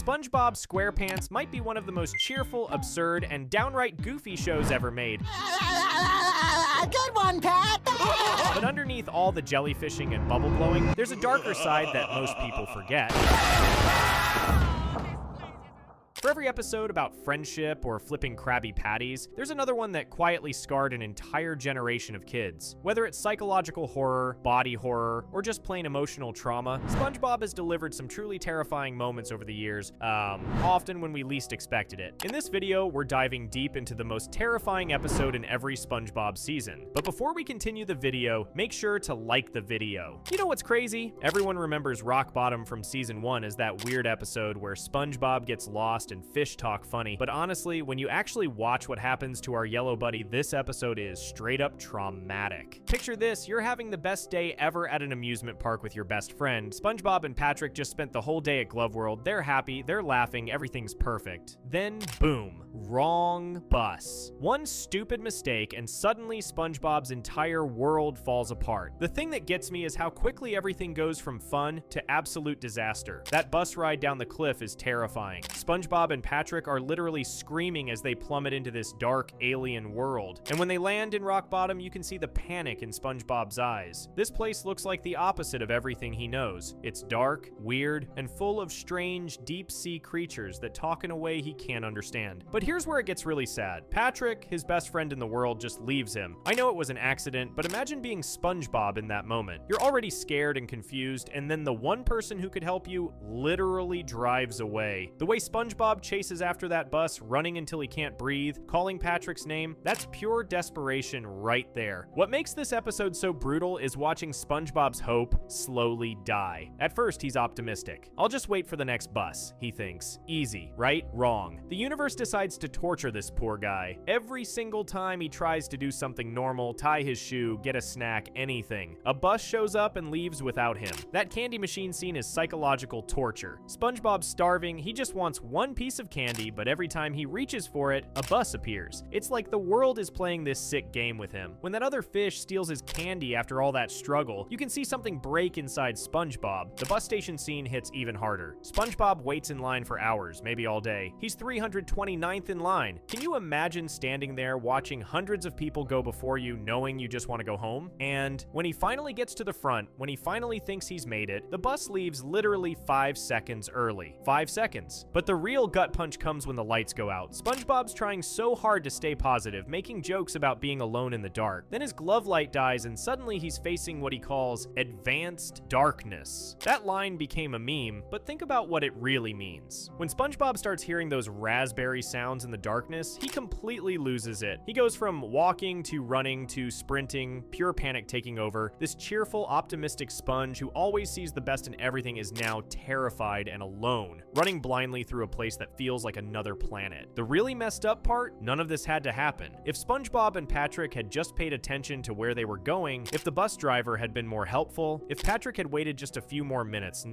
SpongeBob SquarePants might be one of the most cheerful, absurd, and downright goofy shows ever made. Good one, Pat! But underneath all the jellyfishing and bubble blowing, there's a darker side that most people forget. For every episode about friendship or flipping Krabby Patties, there's another one that quietly scarred an entire generation of kids. Whether it's psychological horror, body horror, or just plain emotional trauma, SpongeBob has delivered some truly terrifying moments over the years, often when we least expected it. In this video, we're diving deep into the most terrifying episode in every SpongeBob season. But before we continue the video, make sure to like the video. You know what's crazy? Everyone remembers Rock Bottom from season 1 as that weird episode where SpongeBob gets lost and fish talk funny, but honestly, when you actually watch what happens to our yellow buddy, this episode is straight up traumatic. Picture this, you're having the best day ever at an amusement park with your best friend. SpongeBob and Patrick just spent the whole day at Glove World. They're happy, they're laughing, everything's perfect. Then, boom, wrong bus. One stupid mistake and suddenly SpongeBob's entire world falls apart. The thing that gets me is how quickly everything goes from fun to absolute disaster. That bus ride down the cliff is terrifying. SpongeBob and Patrick are literally screaming as they plummet into this dark alien world. And when they land in Rock Bottom, you can see the panic in SpongeBob's eyes. This place looks like the opposite of everything he knows. It's dark, weird, and full of strange, deep-sea creatures that talk in a way he can't understand. But here's where it gets really sad. Patrick, his best friend in the world, just leaves him. I know it was an accident, but imagine being SpongeBob in that moment. You're already scared and confused, and then the one person who could help you literally drives away. The way SpongeBob chases after that bus, running until he can't breathe, calling Patrick's name, that's pure desperation right there. What makes this episode so brutal is watching SpongeBob's hope slowly die. At first, he's optimistic. I'll just wait for the next bus, he thinks. Easy, right? Wrong. The universe decides to torture this poor guy. Every single time he tries to do something normal, tie his shoe, get a snack, anything, a bus shows up and leaves without him. That candy machine scene is psychological torture. SpongeBob's starving, he just wants one piece of candy, but every time he reaches for it, a bus appears. It's like the world is playing this sick game with him. When that other fish steals his candy after all that struggle, you can see something break inside SpongeBob. The bus station scene hits even harder. SpongeBob waits in line for hours, maybe all day. He's 329th in line. Can you imagine standing there watching hundreds of people go before you, knowing you just want to go home? And when he finally gets to the front, when he finally thinks he's made it, the bus leaves literally 5 seconds early. 5 seconds. But the real gut punch comes when the lights go out. SpongeBob's trying so hard to stay positive, making jokes about being alone in the dark. Then his glove light dies and suddenly he's facing what he calls advanced darkness. That line became a meme, but think about what it really means. When SpongeBob starts hearing those raspberry sounds in the darkness, he completely loses it. He goes from walking to running to sprinting, pure panic taking over. This cheerful, optimistic sponge who always sees the best in everything is now terrified and alone, running blindly through a place that feels like another planet. The really messed up part? None of this had to happen. If SpongeBob and Patrick had just paid attention to where they were going, if the bus driver had been more helpful, if Patrick had waited just a few more minutes,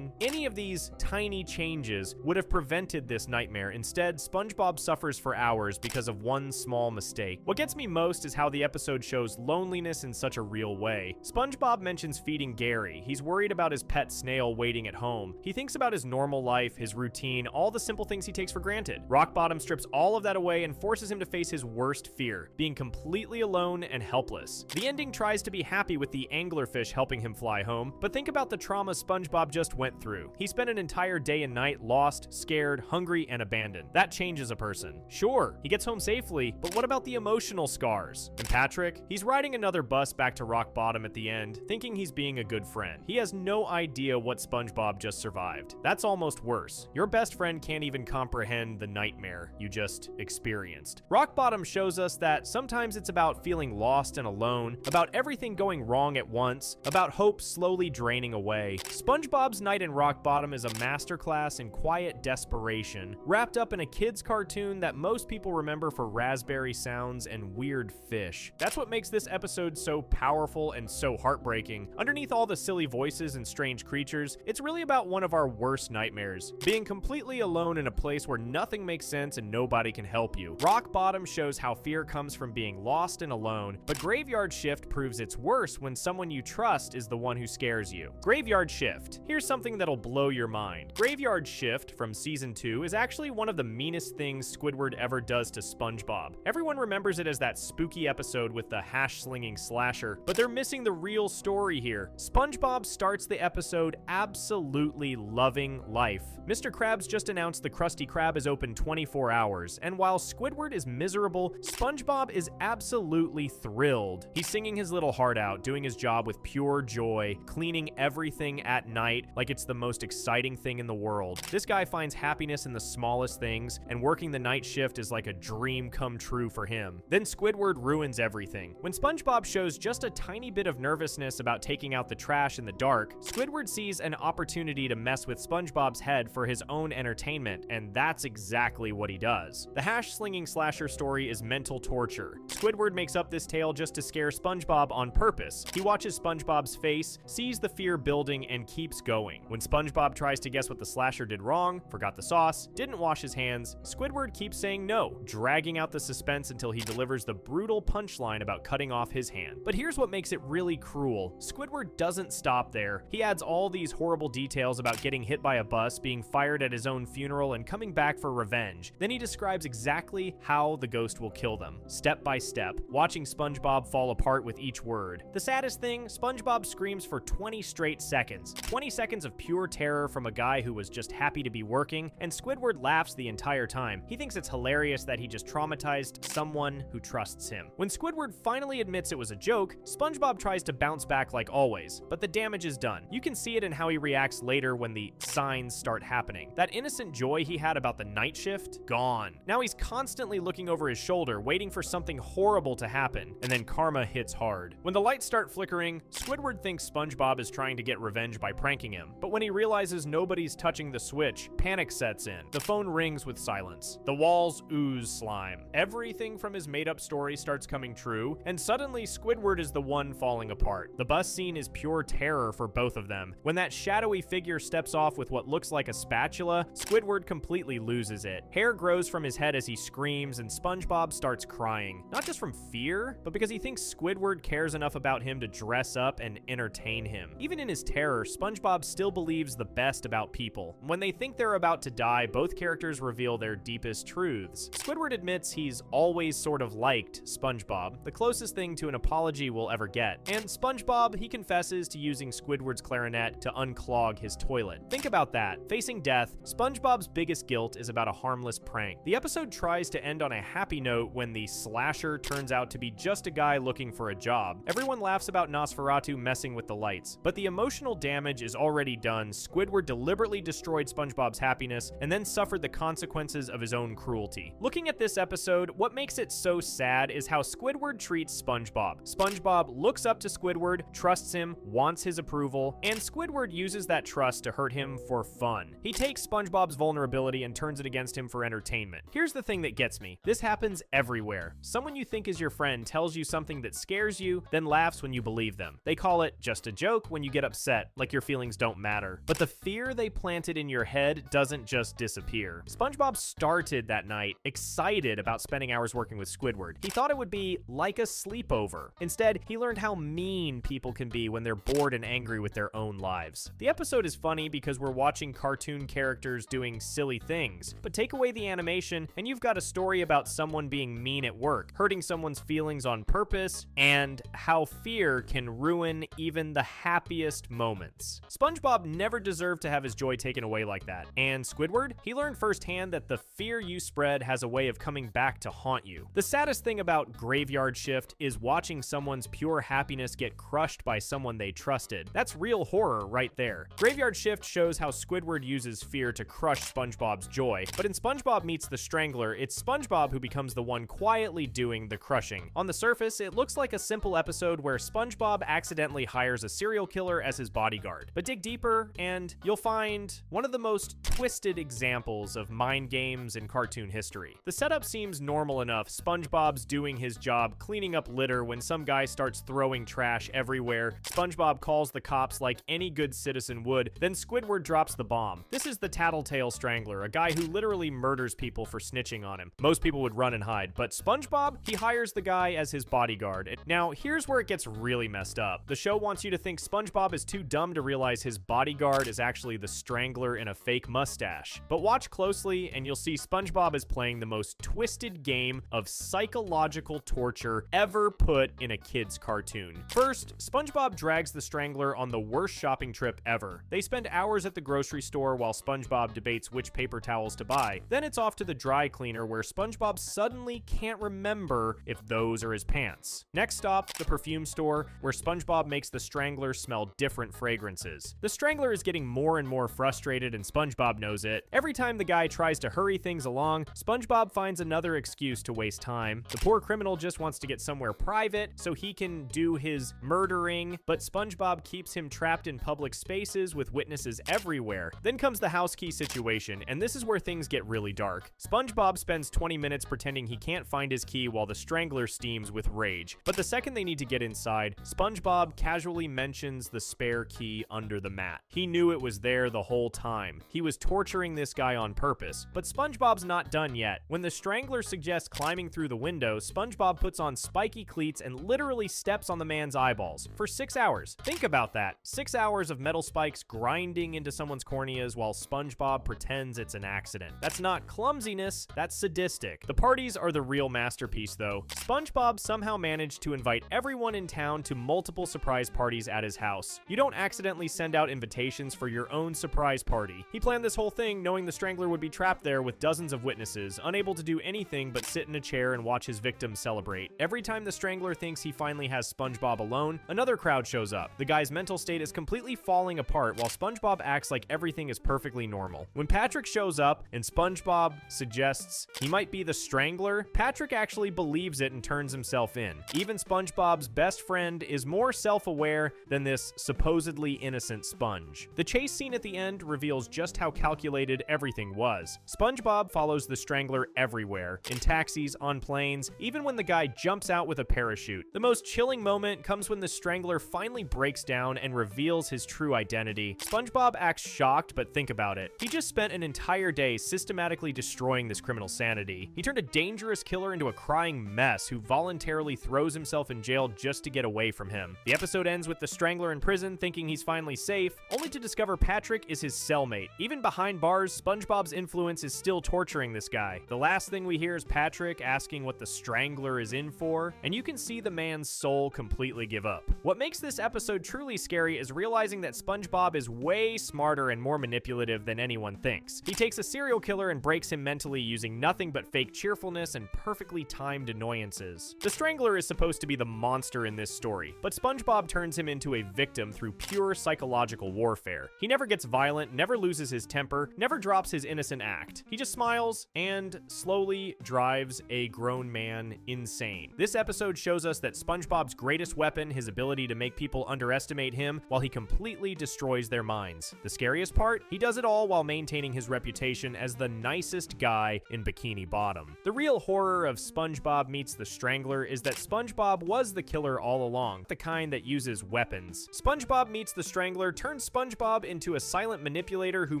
any of these tiny changes would have prevented this nightmare. Instead, SpongeBob suffers for hours because of one small mistake. What gets me most is how the episode shows loneliness in such a real way. SpongeBob mentions feeding Gary. He's worried about his pet snail waiting at home. He thinks about his normal life, his routine, all the simple things he takes for granted. Rock Bottom strips all of that away and forces him to face his worst fear, being completely alone and helpless. The ending tries to be happy with the anglerfish helping him fly home, but think about the trauma SpongeBob just went through. He spent an entire day and night lost, scared, hungry, and abandoned. That changes a person. Sure, he gets home safely, but what about the emotional scars? And Patrick? He's riding another bus back to Rock Bottom at the end, thinking he's being a good friend. He has no idea what SpongeBob just survived. That's almost worse. Your best friend can't even comprehend the nightmare you just experienced. Rock Bottom shows us that sometimes it's about feeling lost and alone, about everything going wrong at once, about hope slowly draining away. SpongeBob's night in Rock Bottom is a masterclass in quiet desperation, wrapped up in a kid's cartoon that most people remember for raspberry sounds and weird fish. That's what makes this episode so powerful and so heartbreaking. Underneath all the silly voices and strange creatures, it's really about one of our worst nightmares, being completely alone in in a place where nothing makes sense and nobody can help you. Rock Bottom shows how fear comes from being lost and alone, but Graveyard Shift proves it's worse when someone you trust is the one who scares you. Graveyard Shift. Here's something that'll blow your mind. Graveyard Shift from season 2 is actually one of the meanest things Squidward ever does to SpongeBob. Everyone remembers it as that spooky episode with the hash-slinging slasher, but they're missing the real story here. SpongeBob starts the episode absolutely loving life. Mr. Krabs just announced the Krusty Krab is open 24 hours, and while Squidward is miserable, SpongeBob is absolutely thrilled. He's singing his little heart out, doing his job with pure joy, cleaning everything at night like it's the most exciting thing in the world. This guy finds happiness in the smallest things, and working the night shift is like a dream come true for him. Then Squidward ruins everything. When SpongeBob shows just a tiny bit of nervousness about taking out the trash in the dark, Squidward sees an opportunity to mess with SpongeBob's head for his own entertainment, and that's exactly what he does. The hash-slinging slasher story is mental torture. Squidward makes up this tale just to scare SpongeBob on purpose. He watches SpongeBob's face, sees the fear building, and keeps going. When SpongeBob tries to guess what the slasher did wrong, forgot the sauce, didn't wash his hands, Squidward keeps saying no, dragging out the suspense until he delivers the brutal punchline about cutting off his hand. But here's what makes it really cruel. Squidward doesn't stop there. He adds all these horrible details about getting hit by a bus, being fired at his own funeral, and coming back for revenge. Then he describes exactly how the ghost will kill them, step by step, watching SpongeBob fall apart with each word. The saddest thing, SpongeBob screams for 20 straight seconds. 20 seconds of pure terror from a guy who was just happy to be working, and Squidward laughs the entire time. He thinks it's hilarious that he just traumatized someone who trusts him. When Squidward finally admits it was a joke, SpongeBob tries to bounce back like always, but the damage is done. You can see it in how he reacts later when the signs start happening. That innocent joy he had about the night shift, gone. Now he's constantly looking over his shoulder, waiting for something horrible to happen, and then karma hits hard. When the lights start flickering, Squidward thinks SpongeBob is trying to get revenge by pranking him, but when he realizes nobody's touching the switch, panic sets in. The phone rings with silence. The walls ooze slime. Everything from his made-up story starts coming true, and suddenly Squidward is the one falling apart. The bus scene is pure terror for both of them. When that shadowy figure steps off with what looks like a spatula, Squidward completely loses it. Hair grows from his head as he screams, and SpongeBob starts crying. Not just from fear, but because he thinks Squidward cares enough about him to dress up and entertain him. Even in his terror, SpongeBob still believes the best about people. When they think they're about to die, both characters reveal their deepest truths. Squidward admits he's always sort of liked SpongeBob, the closest thing to an apology we'll ever get. And SpongeBob, he confesses to using Squidward's clarinet to unclog his toilet. Think about that. Facing death, SpongeBob's biggest guilt is about a harmless prank. The episode tries to end on a happy note when the slasher turns out to be just a guy looking for a job. Everyone laughs about Nosferatu messing with the lights, but the emotional damage is already done. Squidward deliberately destroyed SpongeBob's happiness and then suffered the consequences of his own cruelty. Looking at this episode, what makes it so sad is how Squidward treats SpongeBob. SpongeBob looks up to Squidward, trusts him, wants his approval, and Squidward uses that trust to hurt him for fun. He takes SpongeBob's vulnerability and turns it against him for entertainment. Here's the thing that gets me. This happens everywhere. Someone you think is your friend tells you something that scares you, then laughs when you believe them. They call it just a joke when you get upset, like your feelings don't matter. But the fear they planted in your head doesn't just disappear. SpongeBob started that night excited about spending hours working with Squidward. He thought it would be like a sleepover. Instead, he learned how mean people can be when they're bored and angry with their own lives. The episode is funny because we're watching cartoon characters doing silly things, but take away the animation and you've got a story about someone being mean at work, hurting someone's feelings on purpose, and how fear can ruin even the happiest moments. SpongeBob never deserved to have his joy taken away like that, and Squidward, he learned firsthand that the fear you spread has a way of coming back to haunt you. The saddest thing about Graveyard Shift is watching someone's pure happiness get crushed by someone they trusted. That's real horror right there. Graveyard Shift shows how Squidward uses fear to crush SpongeBob's joy, but in SpongeBob Meets the Strangler, it's SpongeBob who becomes the one quietly doing the crushing. On the surface, it looks like a simple episode where SpongeBob accidentally hires a serial killer as his bodyguard. But dig deeper, and you'll find one of the most twisted examples of mind games in cartoon history. The setup seems normal enough. SpongeBob's doing his job cleaning up litter when some guy starts throwing trash everywhere. SpongeBob calls the cops like any good citizen would, then Squidward drops the bomb. This is the tattletale strangler Strangler, a guy who literally murders people for snitching on him. Most people would run and hide, but SpongeBob, he hires the guy as his bodyguard. Now, here's where it gets really messed up. The show wants you to think SpongeBob is too dumb to realize his bodyguard is actually the Strangler in a fake mustache. But watch closely and you'll see SpongeBob is playing the most twisted game of psychological torture ever put in a kid's cartoon. First, SpongeBob drags the Strangler on the worst shopping trip ever. They spend hours at the grocery store while SpongeBob debates which paper towels to buy. Then it's off to the dry cleaner where SpongeBob suddenly can't remember if those are his pants. Next stop, the perfume store, where SpongeBob makes the Strangler smell different fragrances. The Strangler is getting more and more frustrated and SpongeBob knows it. Every time the guy tries to hurry things along, SpongeBob finds another excuse to waste time. The poor criminal just wants to get somewhere private so he can do his murdering, but SpongeBob keeps him trapped in public spaces with witnesses everywhere. Then comes the house key situation, and this is where things get really dark. SpongeBob spends 20 minutes pretending he can't find his key while the Strangler steams with rage. But the second they need to get inside, SpongeBob casually mentions the spare key under the mat. He knew it was there the whole time. He was torturing this guy on purpose. But SpongeBob's not done yet. When the Strangler suggests climbing through the window, SpongeBob puts on spiky cleats and literally steps on the man's eyeballs for 6 hours. Think about that. 6 hours of metal spikes grinding into someone's corneas while SpongeBob pretends it's an accident. That's not clumsiness, that's sadistic. The parties are the real masterpiece though. SpongeBob somehow managed to invite everyone in town to multiple surprise parties at his house. You don't accidentally send out invitations for your own surprise party. He planned this whole thing knowing the Strangler would be trapped there with dozens of witnesses, unable to do anything but sit in a chair and watch his victims celebrate. Every time the Strangler thinks he finally has SpongeBob alone, another crowd shows up. The guy's mental state is completely falling apart while SpongeBob acts like everything is perfectly normal. When Patrick shows up and SpongeBob suggests he might be the Strangler, Patrick actually believes it and turns himself in. Even SpongeBob's best friend is more self-aware than this supposedly innocent sponge. The chase scene at the end reveals just how calculated everything was. SpongeBob follows the Strangler everywhere, in taxis, on planes, even when the guy jumps out with a parachute. The most chilling moment comes when the Strangler finally breaks down and reveals his true identity. SpongeBob acts shocked, but think about it. He just spent an entire day systematically destroying this criminal's sanity. He turned a dangerous killer into a crying mess who voluntarily throws himself in jail just to get away from him. The episode ends with the Strangler in prison thinking he's finally safe, only to discover Patrick is his cellmate. Even behind bars, SpongeBob's influence is still torturing this guy. The last thing we hear is Patrick asking what the Strangler is in for, and you can see the man's soul completely give up. What makes this episode truly scary is realizing that SpongeBob is way smarter and more manipulative than anyone thinks. He takes a serial killer and breaks him mentally using nothing but fake cheerfulness and perfectly timed annoyances. The Strangler is supposed to be the monster in this story, but SpongeBob turns him into a victim through pure psychological warfare. He never gets violent, never loses his temper, never drops his innocent act. He just smiles and slowly drives a grown man insane. This episode shows us that SpongeBob's greatest weapon, his ability to make people underestimate him while he completely destroys their minds. The scariest part, he does it all while maintaining his reputation as the nicest guy in Bikini Bottom. The real horror of SpongeBob meets the Strangler is that SpongeBob was the killer all along, the kind that uses weapons. SpongeBob meets the Strangler turns SpongeBob into a silent manipulator who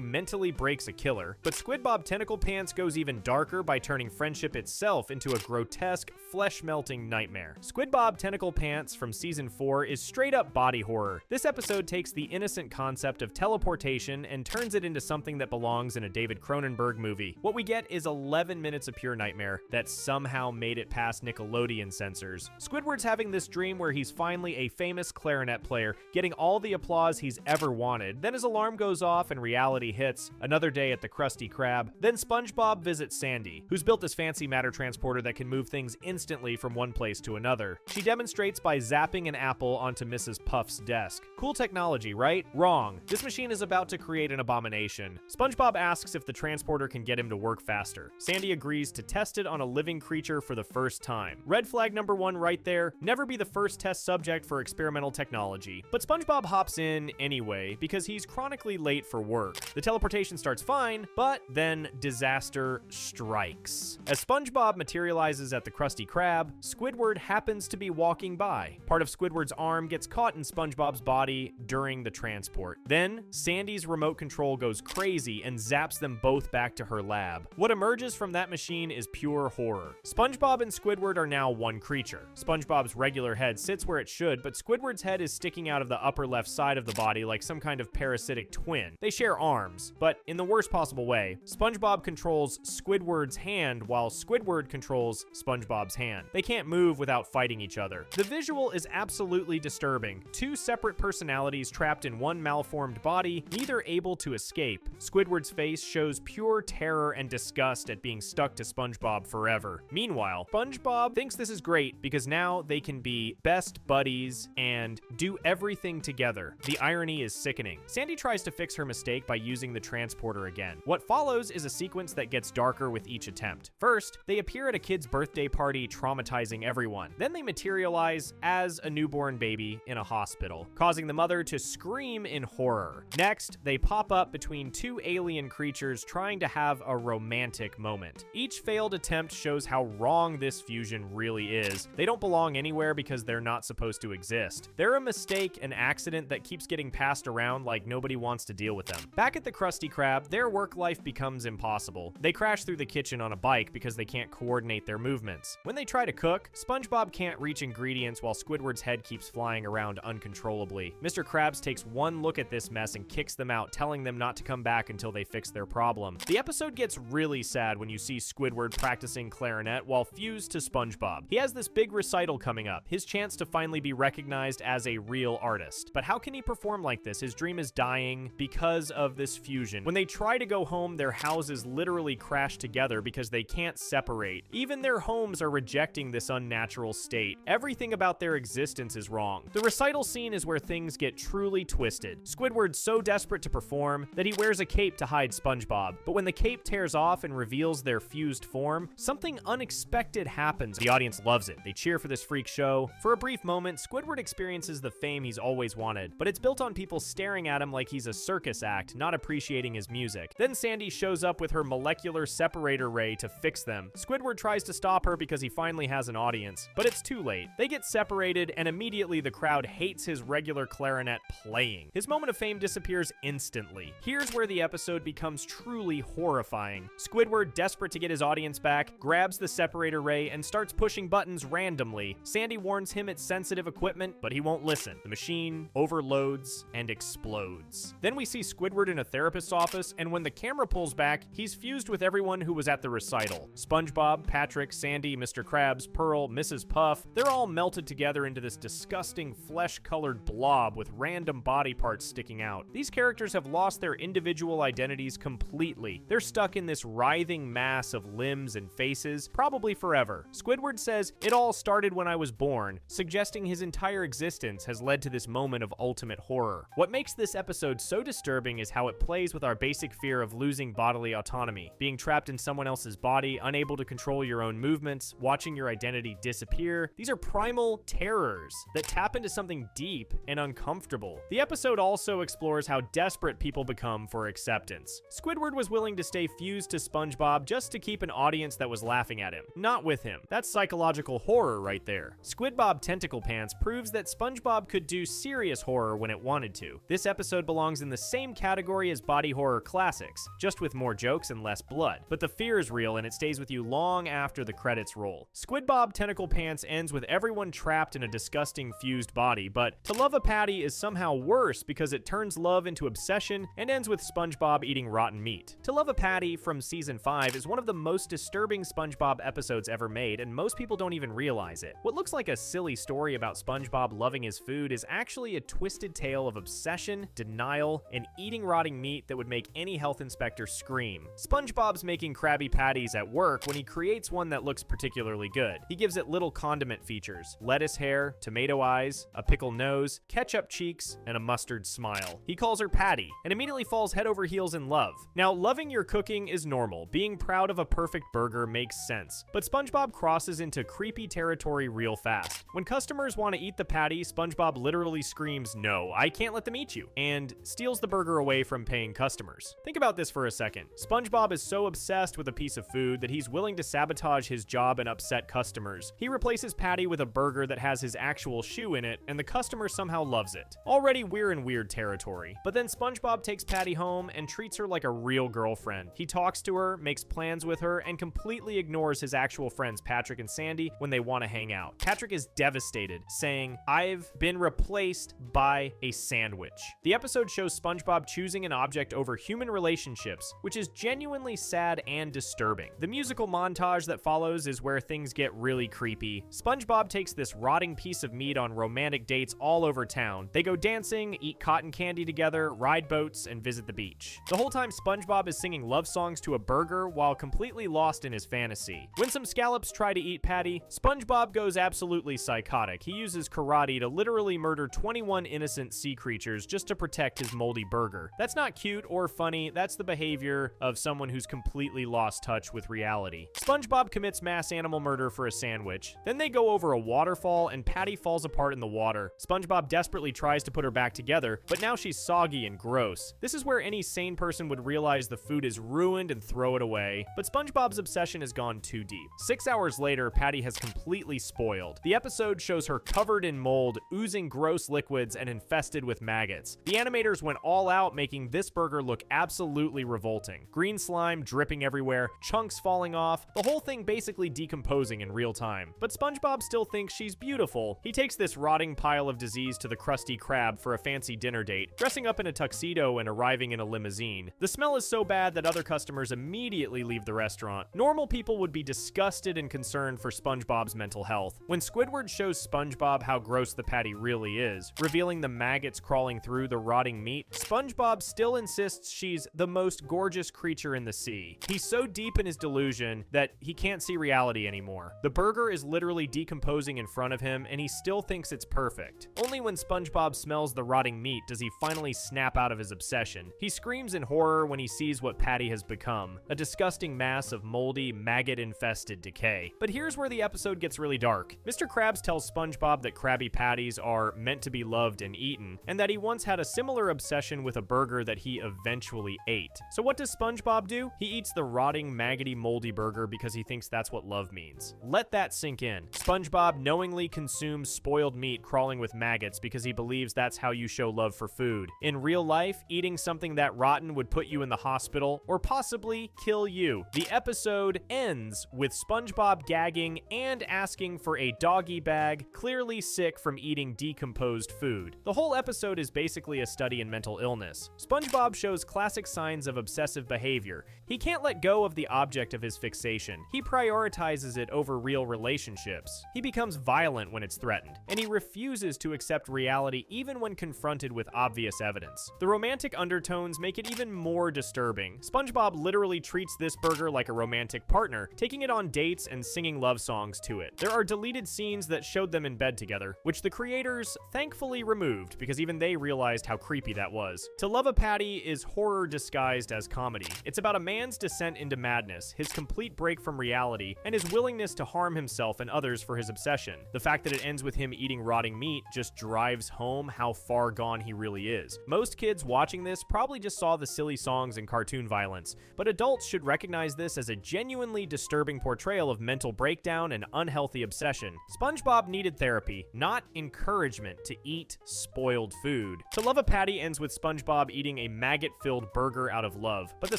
mentally breaks a killer. But SquidBob Tentacle Pants goes even darker by turning friendship itself into a grotesque, flesh-melting nightmare. SquidBob Tentacle Pants from season 4 is straight up body horror. This episode takes the innocent concept of teleportation and turns it into something that belongs in a David Cronenberg movie. What we get is 11 minutes of pure nightmare that somehow made it past Nickelodeon censors. Squidward's having this dream where he's finally a famous clarinet player, getting all the applause he's ever wanted. Then his alarm goes off and reality hits. Another day at the Krusty Krab. Then SpongeBob visits Sandy, who's built this fancy matter transporter that can move things instantly from one place to another. She demonstrates by zapping an apple onto Mrs. Puff's desk. Cool technology, right? Wrong. This machine is about to create an abomination. SpongeBob asks if the transporter can get him to work faster. Sandy agrees to test it on a living creature for the first time. Red flag number 1 right there, never be the first test subject for experimental technology. But SpongeBob hops in anyway because he's chronically late for work. The teleportation starts fine, but then disaster strikes. As SpongeBob materializes at the Krusty Krab, Squidward happens to be walking by. Part of Squidward's arm gets caught in SpongeBob's body during the transport. Then, Sandy's remote control goes crazy and zaps them both back to her lab. What emerges from that machine is pure horror. SpongeBob and Squidward are now one creature. SpongeBob's regular head sits where it should, but Squidward's head is sticking out of the upper left side of the body like some kind of parasitic twin. They share arms, but in the worst possible way. SpongeBob controls Squidward's hand while Squidward controls SpongeBob's hand. They can't move without fighting each other. The visual is absolutely disturbing. Two separate personalities trapped in one malformed body, neither able to escape. Squidward's face shows pure terror and disgust at being stuck to SpongeBob forever. Meanwhile, SpongeBob thinks this is great because now they can be best buddies and do everything together. The irony is sickening. Sandy tries to fix her mistake by using the transporter again. What follows is a sequence that gets darker with each attempt. First, they appear at a kid's birthday party, traumatizing everyone. Then they materialize as a newborn baby in a hospital, causing the mother to scream in horror. Next, they pop up between two alien creatures trying to have a romantic moment. Each failed attempt shows how wrong this fusion really is. They don't belong anywhere because they're not supposed to exist. They're a mistake, an accident that keeps getting passed around like nobody wants to deal with them. Back at the Krusty Krab, their work life becomes impossible. They crash through the kitchen on a bike because they can't coordinate their movements. When they try to cook, SpongeBob can't reach ingredients while Squidward's head keeps flying around uncontrollably. Mr. Krabs takes one look at this mess and kicks them out, telling them not to come back until they fix their problem. The episode gets really sad when you see Squidward practicing clarinet while fused to SpongeBob. He has this big recital coming up, his chance to finally be recognized as a real artist. But how can he perform like this? His dream is dying because of this fusion. When they try to go home, their houses literally crash together because they can't separate. Even their homes are rejecting this unnatural state. Everything about their existence is wrong. The recital scene is where things get truly twisted. Squidward's so desperate to perform that he wears a cape to hide SpongeBob. But when the cape tears off and reveals their fused form, something unexpected happens. The audience loves it. They cheer for this freak show. For a brief moment, Squidward experiences the fame he's always wanted, but it's built on people staring at him like he's a circus act, not appreciating his music. Then Sandy shows up with her molecular separator ray to fix them. Squidward tries to stop her because he finally has an audience, but it's too late. They get separated, and immediately the crowd hates his regular clarinet playing. His moment of fame disappears instantly. Here's where the episode becomes truly horrifying. Squidward, desperate to get his audience back, grabs the separator ray and starts pushing buttons randomly. Sandy warns him it's sensitive equipment, but he won't listen. The machine overloads and explodes. Then we see Squidward in a therapist's office, and when the camera pulls back, he's fused with everyone who was at the recital. SpongeBob, Patrick, Sandy, Mr. Krabs, Pearl, Mrs. Puff, they're all melted together into this disgusting flesh-colored blob with random body parts sticking out. These characters have lost their individual identities completely. They're stuck in this writhing mass of limbs and faces, probably forever. Squidward says, "It all started when I was born," suggesting his entire existence has led to this moment of ultimate horror. What makes this episode so disturbing is how it plays with our basic fear of losing bodily autonomy, being trapped in someone else's body, unable to control your own movements, watching your identity disappear. These are primal terrors that tap into something deep and uncomfortable. The episode also explores how desperate people become for acceptance. Squidward was willing to stay fused to SpongeBob just to keep an audience that was laughing at him, not with him. That's psychological horror right there. SquidBob Tentacle Pants proves that SpongeBob could do serious horror when it wanted to. This episode belongs in the same category as body horror classics, just with more jokes and less blood. But the fear is real and it stays with you long after the credits roll. SquidBob Tentacle Pants ends with everyone trapped in a disgusting fused body, but To Love a Patty is somehow worse because it turns love into obsession and ends with SpongeBob eating rotten meat. To Love a Patty from season 5 is one of the most disturbing SpongeBob episodes ever made, and most people don't even realize it. What looks like a silly story about SpongeBob loving his food is actually a twisted tale of obsession, denial, and eating rotting meat that would make any health inspector scream. SpongeBob's making Krabby Patties at work when he creates one that looks particularly good. He gives it little condiment features: lettuce hair, tomato eyes, a pickle nose, ketchup cheeks, and a mustard smile. He calls her Patty, and immediately falls head over heels in love. Now, loving your cooking is normal. Being proud of a perfect burger makes sense. But SpongeBob crosses into creepy territory real fast. When customers want to eat the patty, SpongeBob literally screams, "No, I can't let them eat you," and steals the burger away from paying customers. Think about this for a second. SpongeBob is so obsessed with a piece of food that he's willing to sabotage his job and upset customers. He replaces Patty with a burger that has his actual shoe in it, and the customer somehow loves it. Already we're in weird territory. But then SpongeBob takes Patty home and treats treats her like a real girlfriend. He talks to her, makes plans with her, and completely ignores his actual friends Patrick and Sandy when they want to hang out. Patrick is devastated, saying, "I've been replaced by a sandwich." The episode shows SpongeBob choosing an object over human relationships, which is genuinely sad and disturbing. The musical montage that follows is where things get really creepy. SpongeBob takes this rotting piece of meat on romantic dates all over town. They go dancing, eat cotton candy together, ride boats, and visit the beach. The whole time SpongeBob is singing love songs to a burger while completely lost in his fantasy. When some scallops try to eat Patty, SpongeBob goes absolutely psychotic. He uses karate to literally murder 21 innocent sea creatures just to protect his moldy burger. That's not cute or funny, that's the behavior of someone who's completely lost touch with reality. SpongeBob commits mass animal murder for a sandwich. Then they go over a waterfall and Patty falls apart in the water. SpongeBob desperately tries to put her back together, but now she's soggy and gross. This is where any sane person would realize the food is ruined and throw it away, but SpongeBob's obsession has gone too deep. 6 hours later, Patty has completely spoiled. The episode shows her covered in mold, oozing gross liquids, and infested with maggots. The animators went all out, making this burger look absolutely revolting. Green slime dripping everywhere, chunks falling off, the whole thing basically decomposing in real time. But SpongeBob still thinks she's beautiful. He takes this rotting pile of disease to the Krusty Krab for a fancy dinner date, dressing up in a tuxedo and arriving in a limousine. The smell is so bad that other customers immediately leave the restaurant. Normal people would be disgusted and concerned for SpongeBob's mental health. When Squidward shows SpongeBob how gross the patty really is, revealing the maggots crawling through the rotting meat, SpongeBob still insists she's the most gorgeous creature in the sea. He's so deep in his delusion that he can't see reality anymore. The burger is literally decomposing in front of him, and he still thinks it's perfect. Only when SpongeBob smells the rotting meat does he finally snap out of his obsession. He screams in horror when he sees what Patty has become, a disgusting mass of moldy, maggot-infested decay. But here's where the episode gets really dark. Mr. Krabs tells SpongeBob that Krabby Patties are meant to be loved and eaten, and that he once had a similar obsession with a burger that he eventually ate. So what does SpongeBob do? He eats the rotting, maggoty, moldy burger because he thinks that's what love means. Let that sink in. SpongeBob knowingly consumes spoiled meat crawling with maggots because he believes that's how you show love for food. In real life, eating something that rotten would put you in the hospital or possibly kill you. The episode ends with SpongeBob gagging and asking for a doggy bag, clearly sick from eating decomposed food. The whole episode is basically a study in mental illness. SpongeBob shows classic signs of obsessive behavior. He can't let go of the object of his fixation. He prioritizes it over real relationships. He becomes violent when it's threatened, and he refuses to accept reality even when confronted with obvious evidence. The romantic undertones make it even more disturbing. SpongeBob literally treats this burger like a romantic partner, taking it on dates and singing love songs to it. There are deleted scenes that showed them in bed together, which the creators thankfully removed because even they realized how creepy that was. To Love a Patty is horror disguised as comedy. It's about a man's descent into madness, his complete break from reality, and his willingness to harm himself and others for his obsession. The fact that it ends with him eating rotting meat just drives home how far gone he really is. Most kids watching this probably just saw the silly songs and cartoon violence, but adults should recognize this as a genuinely disturbing portrayal of mental breakdown and unhealthy obsession. SpongeBob needed therapy, not encouragement to eat spoiled food. To Love a Patty ends with SpongeBob eating a maggot-filled burger out of love, but the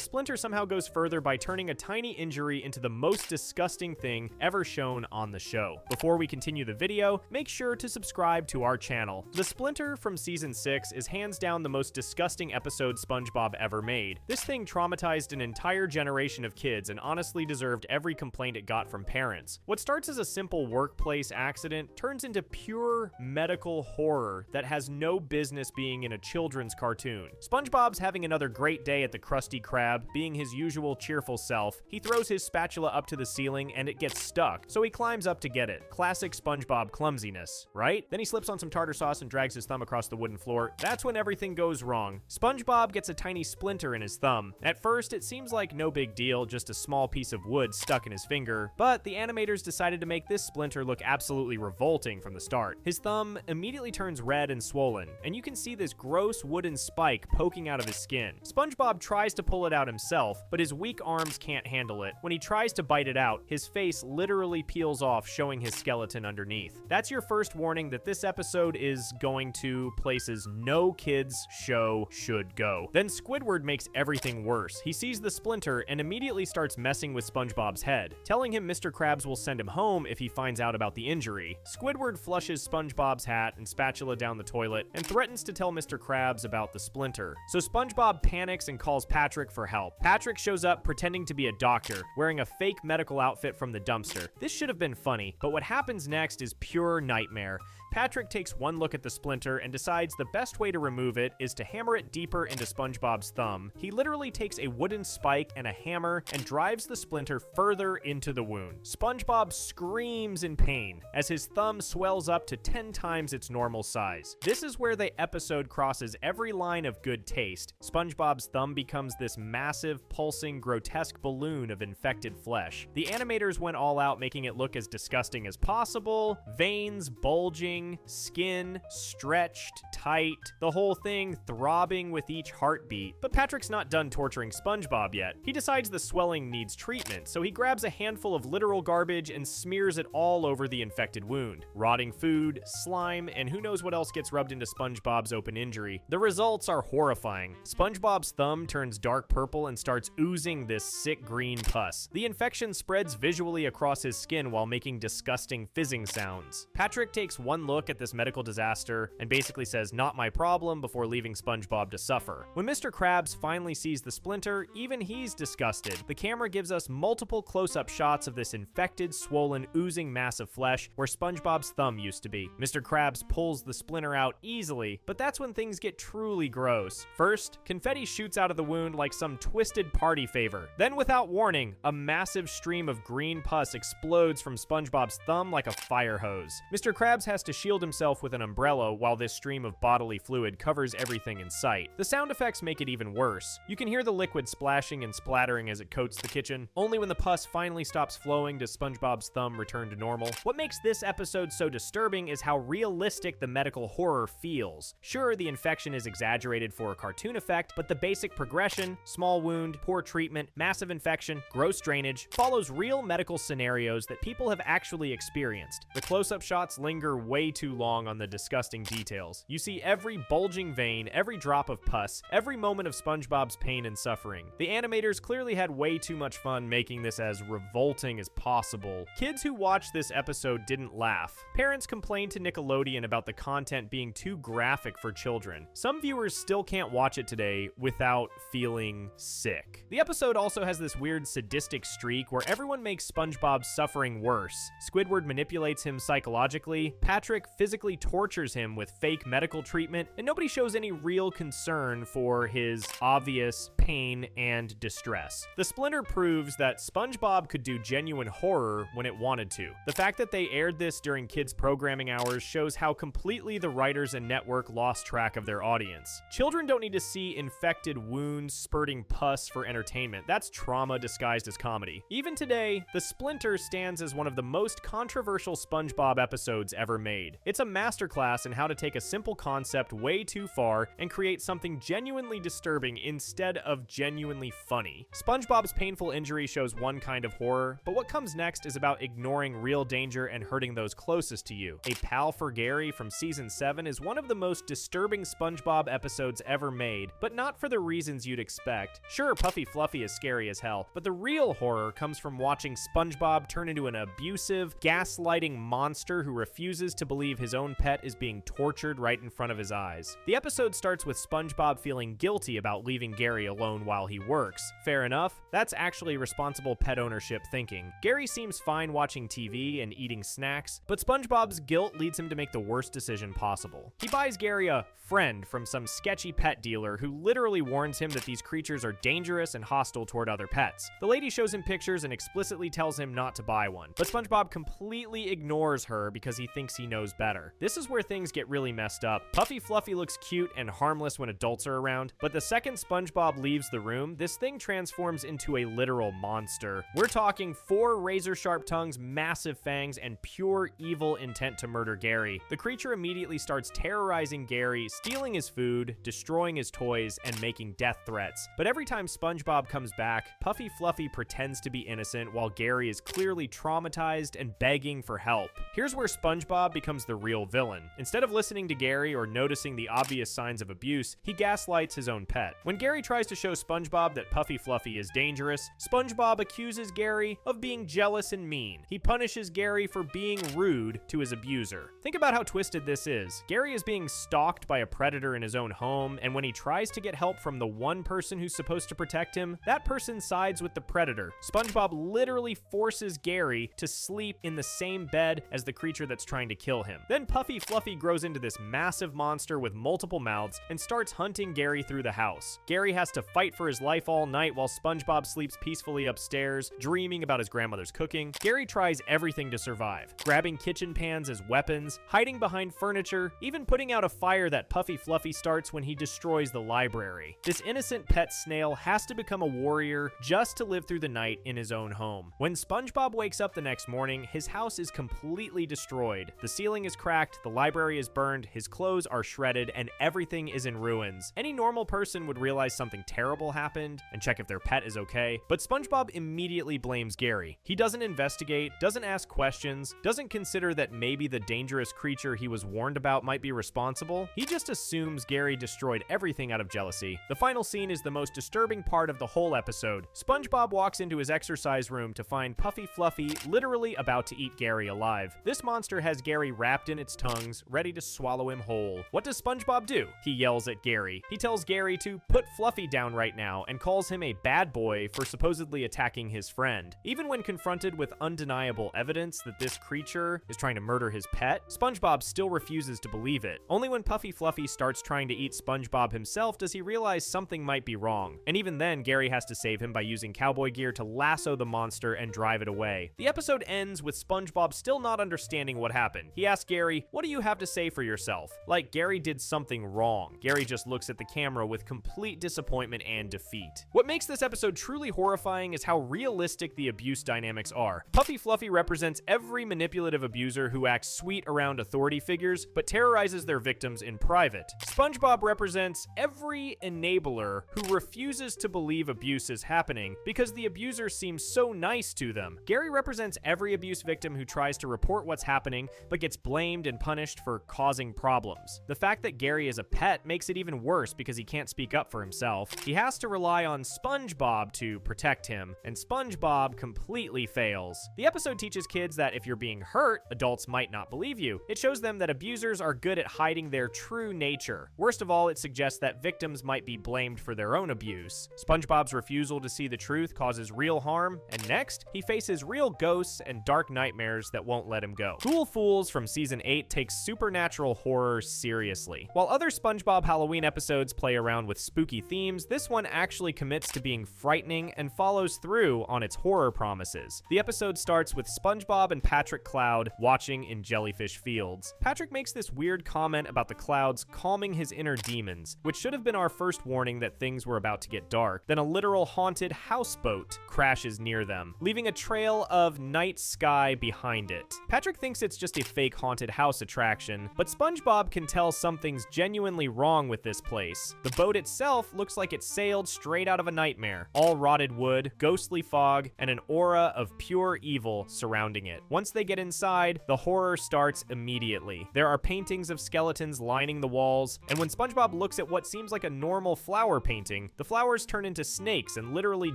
Splinter somehow goes further by turning a tiny injury into the most disgusting thing ever shown on the show. Before we continue the video, make sure to subscribe to our channel. The Splinter from season 6 is hands down the most disgusting episode SpongeBob ever made. This thing traumatized an entire generation of kids and honestly deserved every complaint it got from parents. What starts as a simple workplace accident turns into pure medical horror that has no business being in a children's cartoon. SpongeBob's having another great day at the Krusty Krab, being his usual cheerful self. He throws his spatula up to the ceiling and it gets stuck, so he climbs up to get it. Classic SpongeBob clumsiness, right? Then he slips on some tartar sauce and drags his thumb across the wooden floor. That's when everything goes wrong. SpongeBob gets a tiny splinter in his thumb. At first, it seems like no big deal, just a small piece of wood stuck in his finger, but the animators decided to make this splinter look absolutely revolting from the start. His thumb immediately turns red and swollen, and you can see this gross wooden spike poking out of his skin. SpongeBob tries to pull it out himself, but his weak arms can't handle it. When he tries to bite it out, his face literally peels off, showing his skeleton underneath. That's your first warning that this episode is going to places no kids show should go. Then Squidward Squidward makes everything worse. He sees the Splinter and immediately starts messing with SpongeBob's head, telling him Mr. Krabs will send him home if he finds out about the injury. Squidward flushes SpongeBob's hat and spatula down the toilet and threatens to tell Mr. Krabs about the Splinter. So SpongeBob panics and calls Patrick for help. Patrick shows up pretending to be a doctor, wearing a fake medical outfit from the dumpster. This should have been funny, but what happens next is pure nightmare. Patrick takes one look at the Splinter and decides the best way to remove it is to hammer it deeper into SpongeBob's thumb. He literally takes a wooden spike and a hammer and drives the Splinter further into the wound. SpongeBob screams in pain as his thumb swells up to 10 times its normal size. This is where the episode crosses every line of good taste. SpongeBob's thumb becomes this massive, pulsing, grotesque balloon of infected flesh. The animators went all out, making it look as disgusting as possible. Veins bulging, skin stretched tight, the whole thing throbbing with each heartbeat. But Patrick's not done torturing SpongeBob yet. He decides the swelling needs treatment, so he grabs a handful of literal garbage and smears it all over the infected wound. Rotting food, slime, and who knows what else gets rubbed into SpongeBob's open injury. The results are horrifying. SpongeBob's thumb turns dark purple and starts oozing this sick green pus. The infection spreads visually across his skin while making disgusting fizzing sounds. Patrick takes one look at this medical disaster and basically says, "Not my problem," before leaving SpongeBob to suffer. When Mr. Krabs finally sees the Splinter, even he's disgusted. The camera gives us multiple close-up shots of this infected, swollen, oozing mass of flesh where SpongeBob's thumb used to be. Mr. Krabs pulls the Splinter out easily, but that's when things get truly gross. First, confetti shoots out of the wound like some twisted party favor. Then, without warning, a massive stream of green pus explodes from SpongeBob's thumb like a fire hose. Mr. Krabs has to shield himself with an umbrella while this stream of bodily fluid covers everything in sight. The sound effects make it even worse. You can hear the liquid splashing and splattering as it coats the kitchen. Only when the pus finally stops flowing does SpongeBob's thumb return to normal. What makes this episode so disturbing is how realistic the medical horror feels. Sure, the infection is exaggerated for a cartoon effect, but the basic progression, small wound, poor treatment, massive infection, gross drainage, follows real medical scenarios that people have actually experienced. The close-up shots linger way too long on the disgusting details. You see every bulging vein, every drop of pus, every moment of SpongeBob's pain and suffering. The animators clearly had way too much fun making this as revolting as possible. Kids who watched this episode didn't laugh. Parents complained to Nickelodeon about the content being too graphic for children. Some viewers still can't watch it today without feeling sick. The episode also has this weird sadistic streak where everyone makes SpongeBob's suffering worse. Squidward manipulates him psychologically, Patrick physically tortures him with fake medical treatment, and nobody shows any real concern for his obvious pain and distress. The Splinter proves that SpongeBob could do genuine horror when it wanted to. The fact that they aired this during kids' programming hours shows how completely the writers and network lost track of their audience. Children don't need to see infected wounds spurting pus for entertainment. That's trauma disguised as comedy. Even today, the Splinter stands as one of the most controversial SpongeBob episodes ever made. It's a masterclass in how to take a simple concept way too far and create something genuinely disturbing instead of genuinely funny. SpongeBob's painful injury shows one kind of horror, but what comes next is about ignoring real danger and hurting those closest to you. A Pal for Gary from season 7 is one of the most disturbing SpongeBob episodes ever made, but not for the reasons you'd expect. Sure, Puffy Fluffy is scary as hell, but the real horror comes from watching SpongeBob turn into an abusive, gaslighting monster who refuses to believe his own pet is being tortured right in front of his eyes. The episode starts with SpongeBob feeling guilty about leaving Gary alone while he works. Fair enough, that's actually responsible pet ownership thinking. Gary seems fine watching TV and eating snacks, but SpongeBob's guilt leads him to make the worst decision possible. He buys Gary a friend from some sketchy pet dealer who literally warns him that these creatures are dangerous and hostile toward other pets. The lady shows him pictures and explicitly tells him not to buy one, but SpongeBob completely ignores her because he thinks he knows better. This is where things get really messed up. Puffy Fluffy looks cute and harmless when adults are around, but the second SpongeBob leaves the room, this thing transforms into a literal monster. We're talking 4 razor-sharp tongues, massive fangs, and pure evil intent to murder Gary. The creature immediately starts terrorizing Gary, stealing his food, destroying his toys, and making death threats. But every time SpongeBob comes back, Puffy Fluffy pretends to be innocent while Gary is clearly traumatized and begging for help. Here's where SpongeBob becomes the real villain. Instead of listening to Gary or noticing the obvious signs of abuse, he gaslights his own pet. pet. When Gary tries to show SpongeBob that Puffy Fluffy is dangerous, SpongeBob accuses Gary of being jealous and mean. He punishes Gary for being rude to his abuser. Think about how twisted this is. Gary is being stalked by a predator in his own home, and when he tries to get help from the one person who's supposed to protect him, that person sides with the predator. SpongeBob literally forces Gary to sleep in the same bed as the creature that's trying to kill him. Then Puffy Fluffy grows into this massive monster with multiple mouths and starts hunting Gary through the house. Gary has to fight for his life all night while SpongeBob sleeps peacefully upstairs, dreaming about his grandmother's cooking. Gary tries everything to survive, grabbing kitchen pans as weapons, hiding behind furniture, even putting out a fire that Puffy Fluffy starts when he destroys the library. This innocent pet snail has to become a warrior just to live through the night in his own home. When SpongeBob wakes up the next morning, his house is completely destroyed. The ceiling is cracked, the library is burned, his clothes are shredded, and everything is in ruins. Any normal person would realize something terrible happened and check if their pet is okay, but SpongeBob immediately blames Gary. He doesn't investigate, doesn't ask questions, doesn't consider that maybe the dangerous creature he was warned about might be responsible. He just assumes Gary destroyed everything out of jealousy. The final scene is the most disturbing part of the whole episode. SpongeBob walks into his exercise room to find Puffy Fluffy literally about to eat Gary alive. This monster has Gary wrapped in its tongues, ready to swallow him whole. What does SpongeBob do? He yells at Gary. He tells Gary to put Fluffy down right now and calls him a bad boy for supposedly attacking his friend. Even when confronted with undeniable evidence that this creature is trying to murder his pet, SpongeBob still refuses to believe it. Only when Puffy Fluffy starts trying to eat SpongeBob himself does he realize something might be wrong. And even then, Gary has to save him by using cowboy gear to lasso the monster and drive it away. The episode ends with SpongeBob still not understanding what happened. He asks Gary, "What do you have to say for yourself?" Like Gary did something wrong. Gary just looks at the camera with complete disappointment and defeat. What makes this episode truly horrifying is how realistic the abuse dynamics are. Puffy Fluffy represents every manipulative abuser who acts sweet around authority figures, but terrorizes their victims in private. SpongeBob represents every enabler who refuses to believe abuse is happening because the abuser seems so nice to them. Gary represents every abuse victim who tries to report what's happening, but gets blamed and punished for causing problems. The fact that Gary is a pet makes it even worse because he can't speak up for himself. He has to rely on SpongeBob to protect him, and SpongeBob completely fails. The episode teaches kids that if you're being hurt, adults might not believe you. It shows them that abusers are good at hiding their true nature. Worst of all, it suggests that victims might be blamed for their own abuse. SpongeBob's refusal to see the truth causes real harm, and next, he faces real ghosts and dark nightmares that won't let him go. Cool Fools from Season 8 takes supernatural horror seriously. While other SpongeBob Halloween episodes play around with spooky themes, this one actually commits to being frightening and follows through on its horror promises. The episode starts with SpongeBob and Patrick Cloud watching in jellyfish fields. Patrick makes this weird comment about the clouds calming his inner demons, which should have been our first warning that things were about to get dark. Then a literal haunted houseboat crashes near them, leaving a trail of night sky behind it. Patrick thinks it's just a fake haunted house attraction, but SpongeBob can tell something's genuinely wrong with this place. The boat itself looks like it sailed straight out of a nightmare. All rotted wood, ghostly fog, and an aura of pure evil surrounding it. Once they get inside, the horror starts immediately. There are paintings of skeletons lining the walls, and when SpongeBob looks at what seems like a normal flower painting, the flowers turn into snakes and literally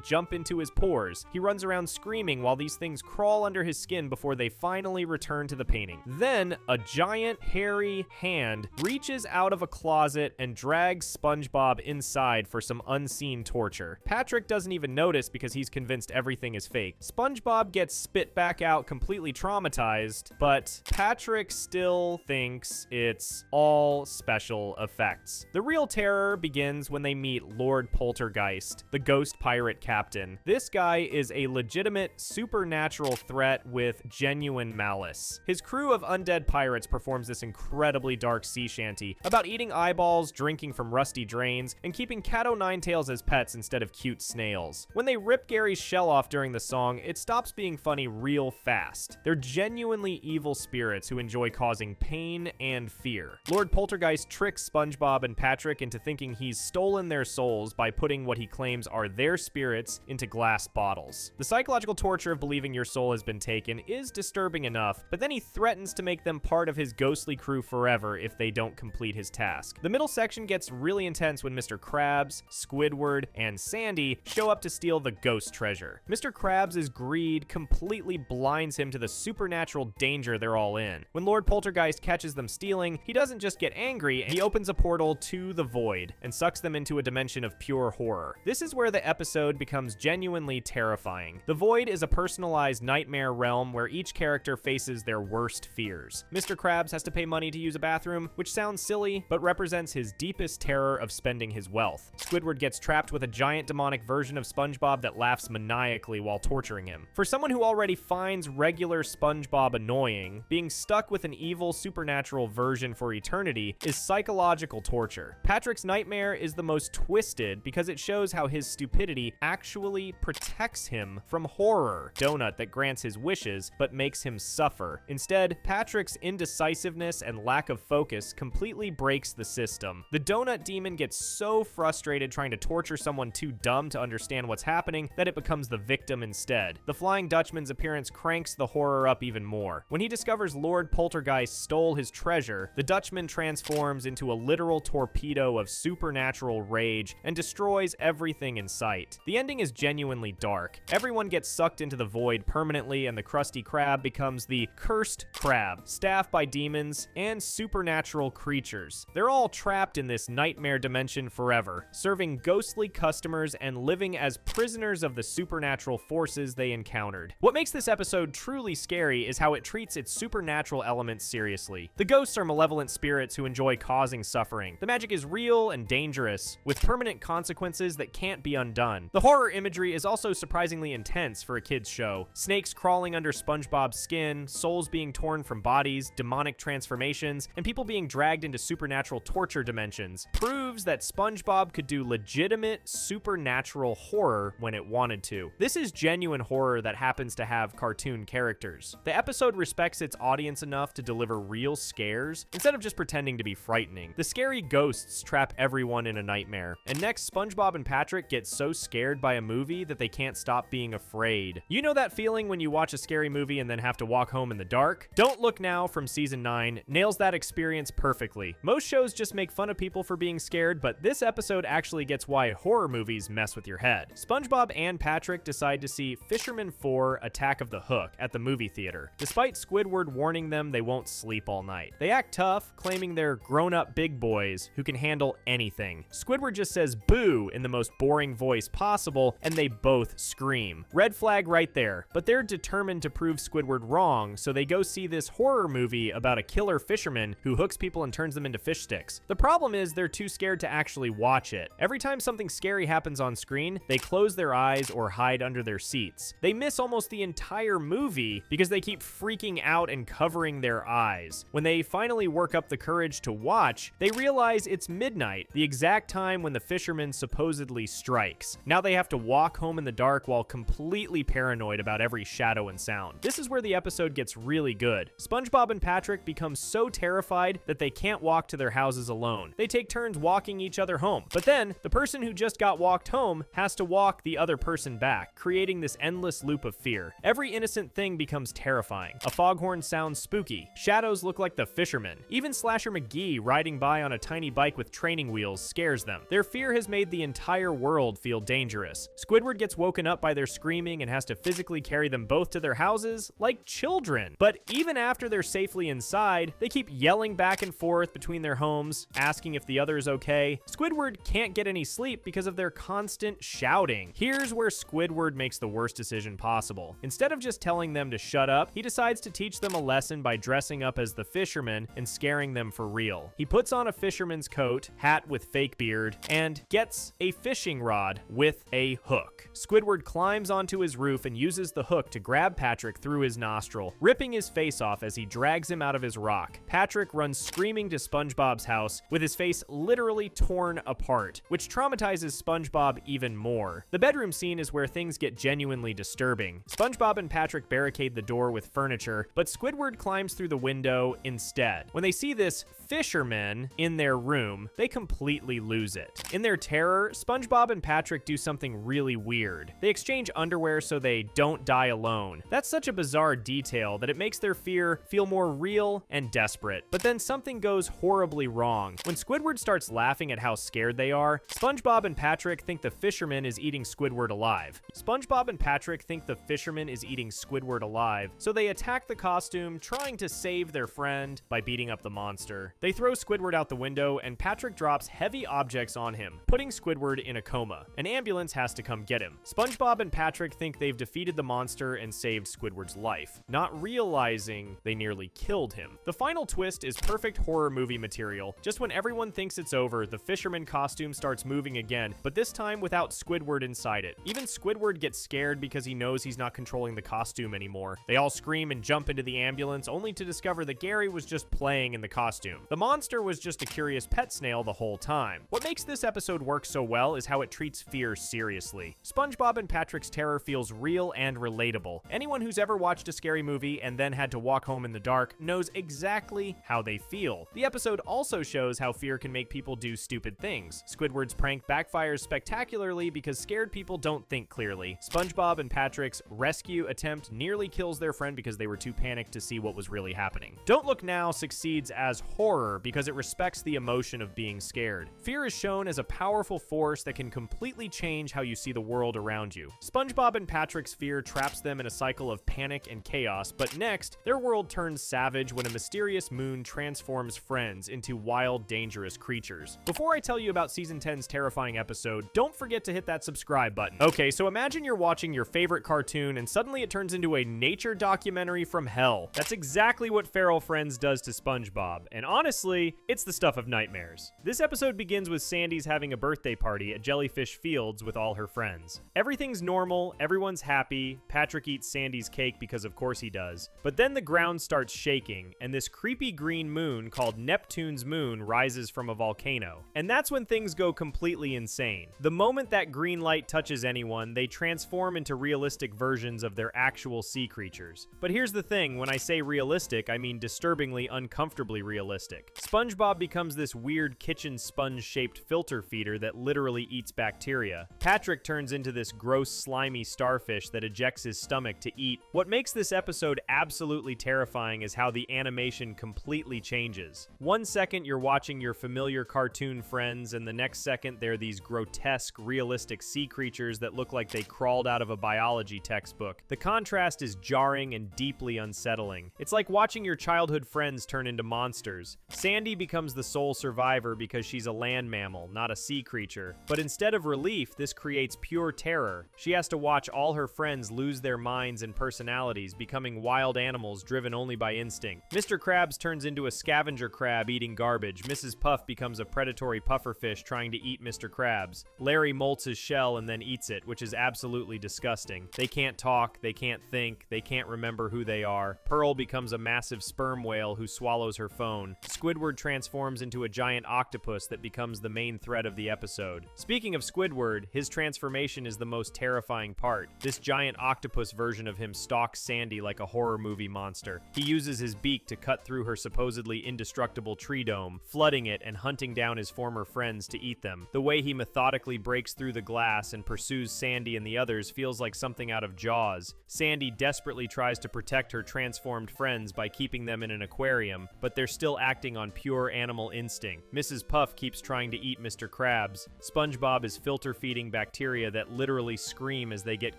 jump into his pores. He runs around screaming while these things crawl under his skin before they finally return to the painting. Then, a giant, hairy hand reaches out of a closet and drags SpongeBob inside for some unseen torture. Patrick doesn't even notice because he's convinced everything is fake. SpongeBob gets spit back out completely traumatized, but Patrick still thinks it's all special effects. The real terror begins when they meet Lord Poltergeist, the ghost pirate captain. This guy is a legitimate supernatural threat with genuine malice. His crew of undead pirates performs this incredibly dark sea shanty about eating eyeballs, drinking from rusty drains, and keeping cat-o'-nine-tails as pets instead of cute snails. When they rip Gary's shell off during the song, it stops being funny real fast. They're genuinely evil spirits who enjoy causing pain and fear. Lord Poltergeist tricks SpongeBob and Patrick into thinking he's stolen their souls by putting what he claims are their spirits into glass bottles. The psychological torture of believing your soul has been taken is disturbing enough, but then he threatens to make them part of his ghostly crew forever if they don't complete his task. The middle section gets really intense moments when Mr. Krabs, Squidward, and Sandy show up to steal the ghost treasure. Mr. Krabs' greed completely blinds him to the supernatural danger they're all in. When Lord Poltergeist catches them stealing, he doesn't just get angry, he opens a portal to the void and sucks them into a dimension of pure horror. This is where the episode becomes genuinely terrifying. The void is a personalized nightmare realm where each character faces their worst fears. Mr. Krabs has to pay money to use a bathroom, which sounds silly, but represents his deepest terror of spending his wealth. Squidward gets trapped with a giant demonic version of SpongeBob that laughs maniacally while torturing him. For someone who already finds regular SpongeBob annoying, being stuck with an evil supernatural version for eternity is psychological torture. Patrick's nightmare is the most twisted because it shows how his stupidity actually protects him from horror. Donut that grants his wishes but makes him suffer. Instead, Patrick's indecisiveness and lack of focus completely breaks the system. The donut demon gets so frustrated trying to torture someone too dumb to understand what's happening that it becomes the victim instead. The Flying Dutchman's appearance cranks the horror up even more. When he discovers Lord Poltergeist stole his treasure, the Dutchman transforms into a literal torpedo of supernatural rage and destroys everything in sight. The ending is genuinely dark. Everyone gets sucked into the void permanently, and the Krusty Krab becomes the Cursed Crab, staffed by demons and supernatural creatures. They're all trapped in this nightmare dimension forever, serving ghostly customers and living as prisoners of the supernatural forces they encountered. What makes this episode truly scary is how it treats its supernatural elements seriously. The ghosts are malevolent spirits who enjoy causing suffering. The magic is real and dangerous, with permanent consequences that can't be undone. The horror imagery is also surprisingly intense for a kid's show. Snakes crawling under SpongeBob's skin, souls being torn from bodies, demonic transformations, and people being dragged into supernatural torture dimensions proves that SpongeBob could do legitimate supernatural horror when it wanted to. This is genuine horror that happens to have cartoon characters. The episode respects its audience enough to deliver real scares instead of just pretending to be frightening. The scary ghosts trap everyone in a nightmare, and next SpongeBob and Patrick get so scared by a movie that they can't stop being afraid. You know that feeling when you watch a scary movie and then have to walk home in the dark? Don't Look Now from season 9 nails that experience perfectly. Most shows just make fun of people for being scared, but this episode actually gets why horror movies mess with your head. SpongeBob and Patrick decide to see Fisherman 4: Attack of the Hook at the movie theater, despite Squidward warning them they won't sleep all night. They act tough, claiming they're grown-up big boys who can handle anything. Squidward just says boo in the most boring voice possible, and they both scream. Red flag right there, but they're determined to prove Squidward wrong, so they go see this horror movie about a killer fisherman who hooks people and turns them into fish sticks. The problem is they're too scared to actually watch it. Every time something scary happens on screen, they close their eyes or hide under their seats. They miss almost the entire movie because they keep freaking out and covering their eyes. When they finally work up the courage to watch, they realize it's midnight, the exact time when the fisherman supposedly strikes. Now they have to walk home in the dark while completely paranoid about every shadow and sound. This is where the episode gets really good. SpongeBob and Patrick become so terrified that they can't walk to their houses alone. They take turns walking each other home. But then, the person who just got walked home has to walk the other person back, creating this endless loop of fear. Every innocent thing becomes terrifying. A foghorn sounds spooky. Shadows look like the fisherman. Even Slasher McGee riding by on a tiny bike with training wheels scares them. Their fear has made the entire world feel dangerous. Squidward gets woken up by their screaming and has to physically carry them both to their houses like children. But even after they're safely inside, they keep yelling back and forth between their homes, asking if the other is okay. Squidward can't get any sleep because of their constant shouting. Here's where Squidward makes the worst decision possible. Instead of just telling them to shut up, he decides to teach them a lesson by dressing up as the fisherman and scaring them for real. He puts on a fisherman's coat, hat with fake beard, and gets a fishing rod with a hook. Squidward climbs onto his roof and uses the hook to grab Patrick through his nostril, ripping his face off as he drags him out of his rock. Patrick runs screaming to SpongeBob's house with his face literally torn apart, which traumatizes SpongeBob even more. The bedroom scene is where things get genuinely disturbing. SpongeBob and Patrick barricade the door with furniture, but Squidward climbs through the window instead. When they see this fisherman in their room, they completely lose it. In their terror, SpongeBob and Patrick do something really weird. They exchange underwear so they don't die alone. That's such a bizarre detail that it makes their fear feel more real and desperate. But then something goes horribly wrong. When Squidward starts laughing laughing at how scared they are, SpongeBob and Patrick think the fisherman is eating Squidward alive. SpongeBob and Patrick think the fisherman is eating Squidward alive, so they attack the costume, trying to save their friend by beating up the monster. They throw Squidward out the window, and Patrick drops heavy objects on him, putting Squidward in a coma. An ambulance has to come get him. SpongeBob and Patrick think they've defeated the monster and saved Squidward's life, not realizing they nearly killed him. The final twist is perfect horror movie material. Just when everyone thinks it's over, the fisherman costume starts moving again, but this time without Squidward inside it. Even Squidward gets scared because he knows he's not controlling the costume anymore. They all scream and jump into the ambulance, only to discover that Gary was just playing in the costume. The monster was just a curious pet snail the whole time. What makes this episode work so well is how it treats fear seriously. SpongeBob and Patrick's terror feels real and relatable. Anyone who's ever watched a scary movie and then had to walk home in the dark knows exactly how they feel. The episode also shows how fear can make people do stupid things. Squidward's prank backfires spectacularly because scared people don't think clearly. SpongeBob and Patrick's rescue attempt nearly kills their friend because they were too panicked to see what was really happening. Don't Look Now succeeds as horror because it respects the emotion of being scared. Fear is shown as a powerful force that can completely change how you see the world around you. SpongeBob and Patrick's fear traps them in a cycle of panic and chaos, but next, their world turns savage when a mysterious moon transforms friends into wild, dangerous creatures. Before I tell you about Season 10's terrifying episode, don't forget to hit that subscribe button. Okay, so imagine you're watching your favorite cartoon and suddenly it turns into a nature documentary from hell. That's exactly what Feral Friends does to SpongeBob, and honestly, it's the stuff of nightmares. This episode begins with Sandy's having a birthday party at Jellyfish Fields with all her friends. Everything's normal, everyone's happy, Patrick eats Sandy's cake because of course he does, but then the ground starts shaking, and this creepy green moon called Neptune's moon rises from a volcano. And that's when things go completely insane. The moment that green light touches anyone, they transform into realistic versions of their actual sea creatures. But here's the thing, when I say realistic, I mean disturbingly, uncomfortably realistic. SpongeBob becomes this weird kitchen sponge-shaped filter feeder that literally eats bacteria. Patrick turns into this gross, slimy starfish that ejects his stomach to eat. What makes this episode absolutely terrifying is how the animation completely changes. One second you're watching your familiar cartoon friends, and the next second they're these grotesque, realistic sea creatures that look like they crawled out of a biology textbook. The contrast is jarring and deeply unsettling. It's like watching your childhood friends turn into monsters. Sandy becomes the sole survivor because she's a land mammal, not a sea creature. But instead of relief, this creates pure terror. She has to watch all her friends lose their minds and personalities, becoming wild animals driven only by instinct. Mr. Krabs turns into a scavenger crab eating garbage. Mrs. Puff becomes a predatory pufferfish trying to eat Mr. Krabs. Larry molts his shell and then eats it, which is absolutely disgusting. They can't talk, they can't think, they can't remember who they are. Pearl becomes a massive sperm whale who swallows her phone. Squidward transforms into a giant octopus that becomes the main threat of the episode. Speaking of Squidward, his transformation is the most terrifying part. This giant octopus version of him stalks Sandy like a horror movie monster. He uses his beak to cut through her supposedly indestructible tree dome, flooding it and hunting down his former friends to eat them. The way he methodically breaks through the glass and pursues Sandy and the others feels like something out of Jaws. Sandy desperately tries to protect her transformed friends by keeping them in an aquarium, but they're still acting on pure animal instinct. Mrs. Puff keeps trying to eat Mr. Krabs. SpongeBob is filter feeding bacteria that literally scream as they get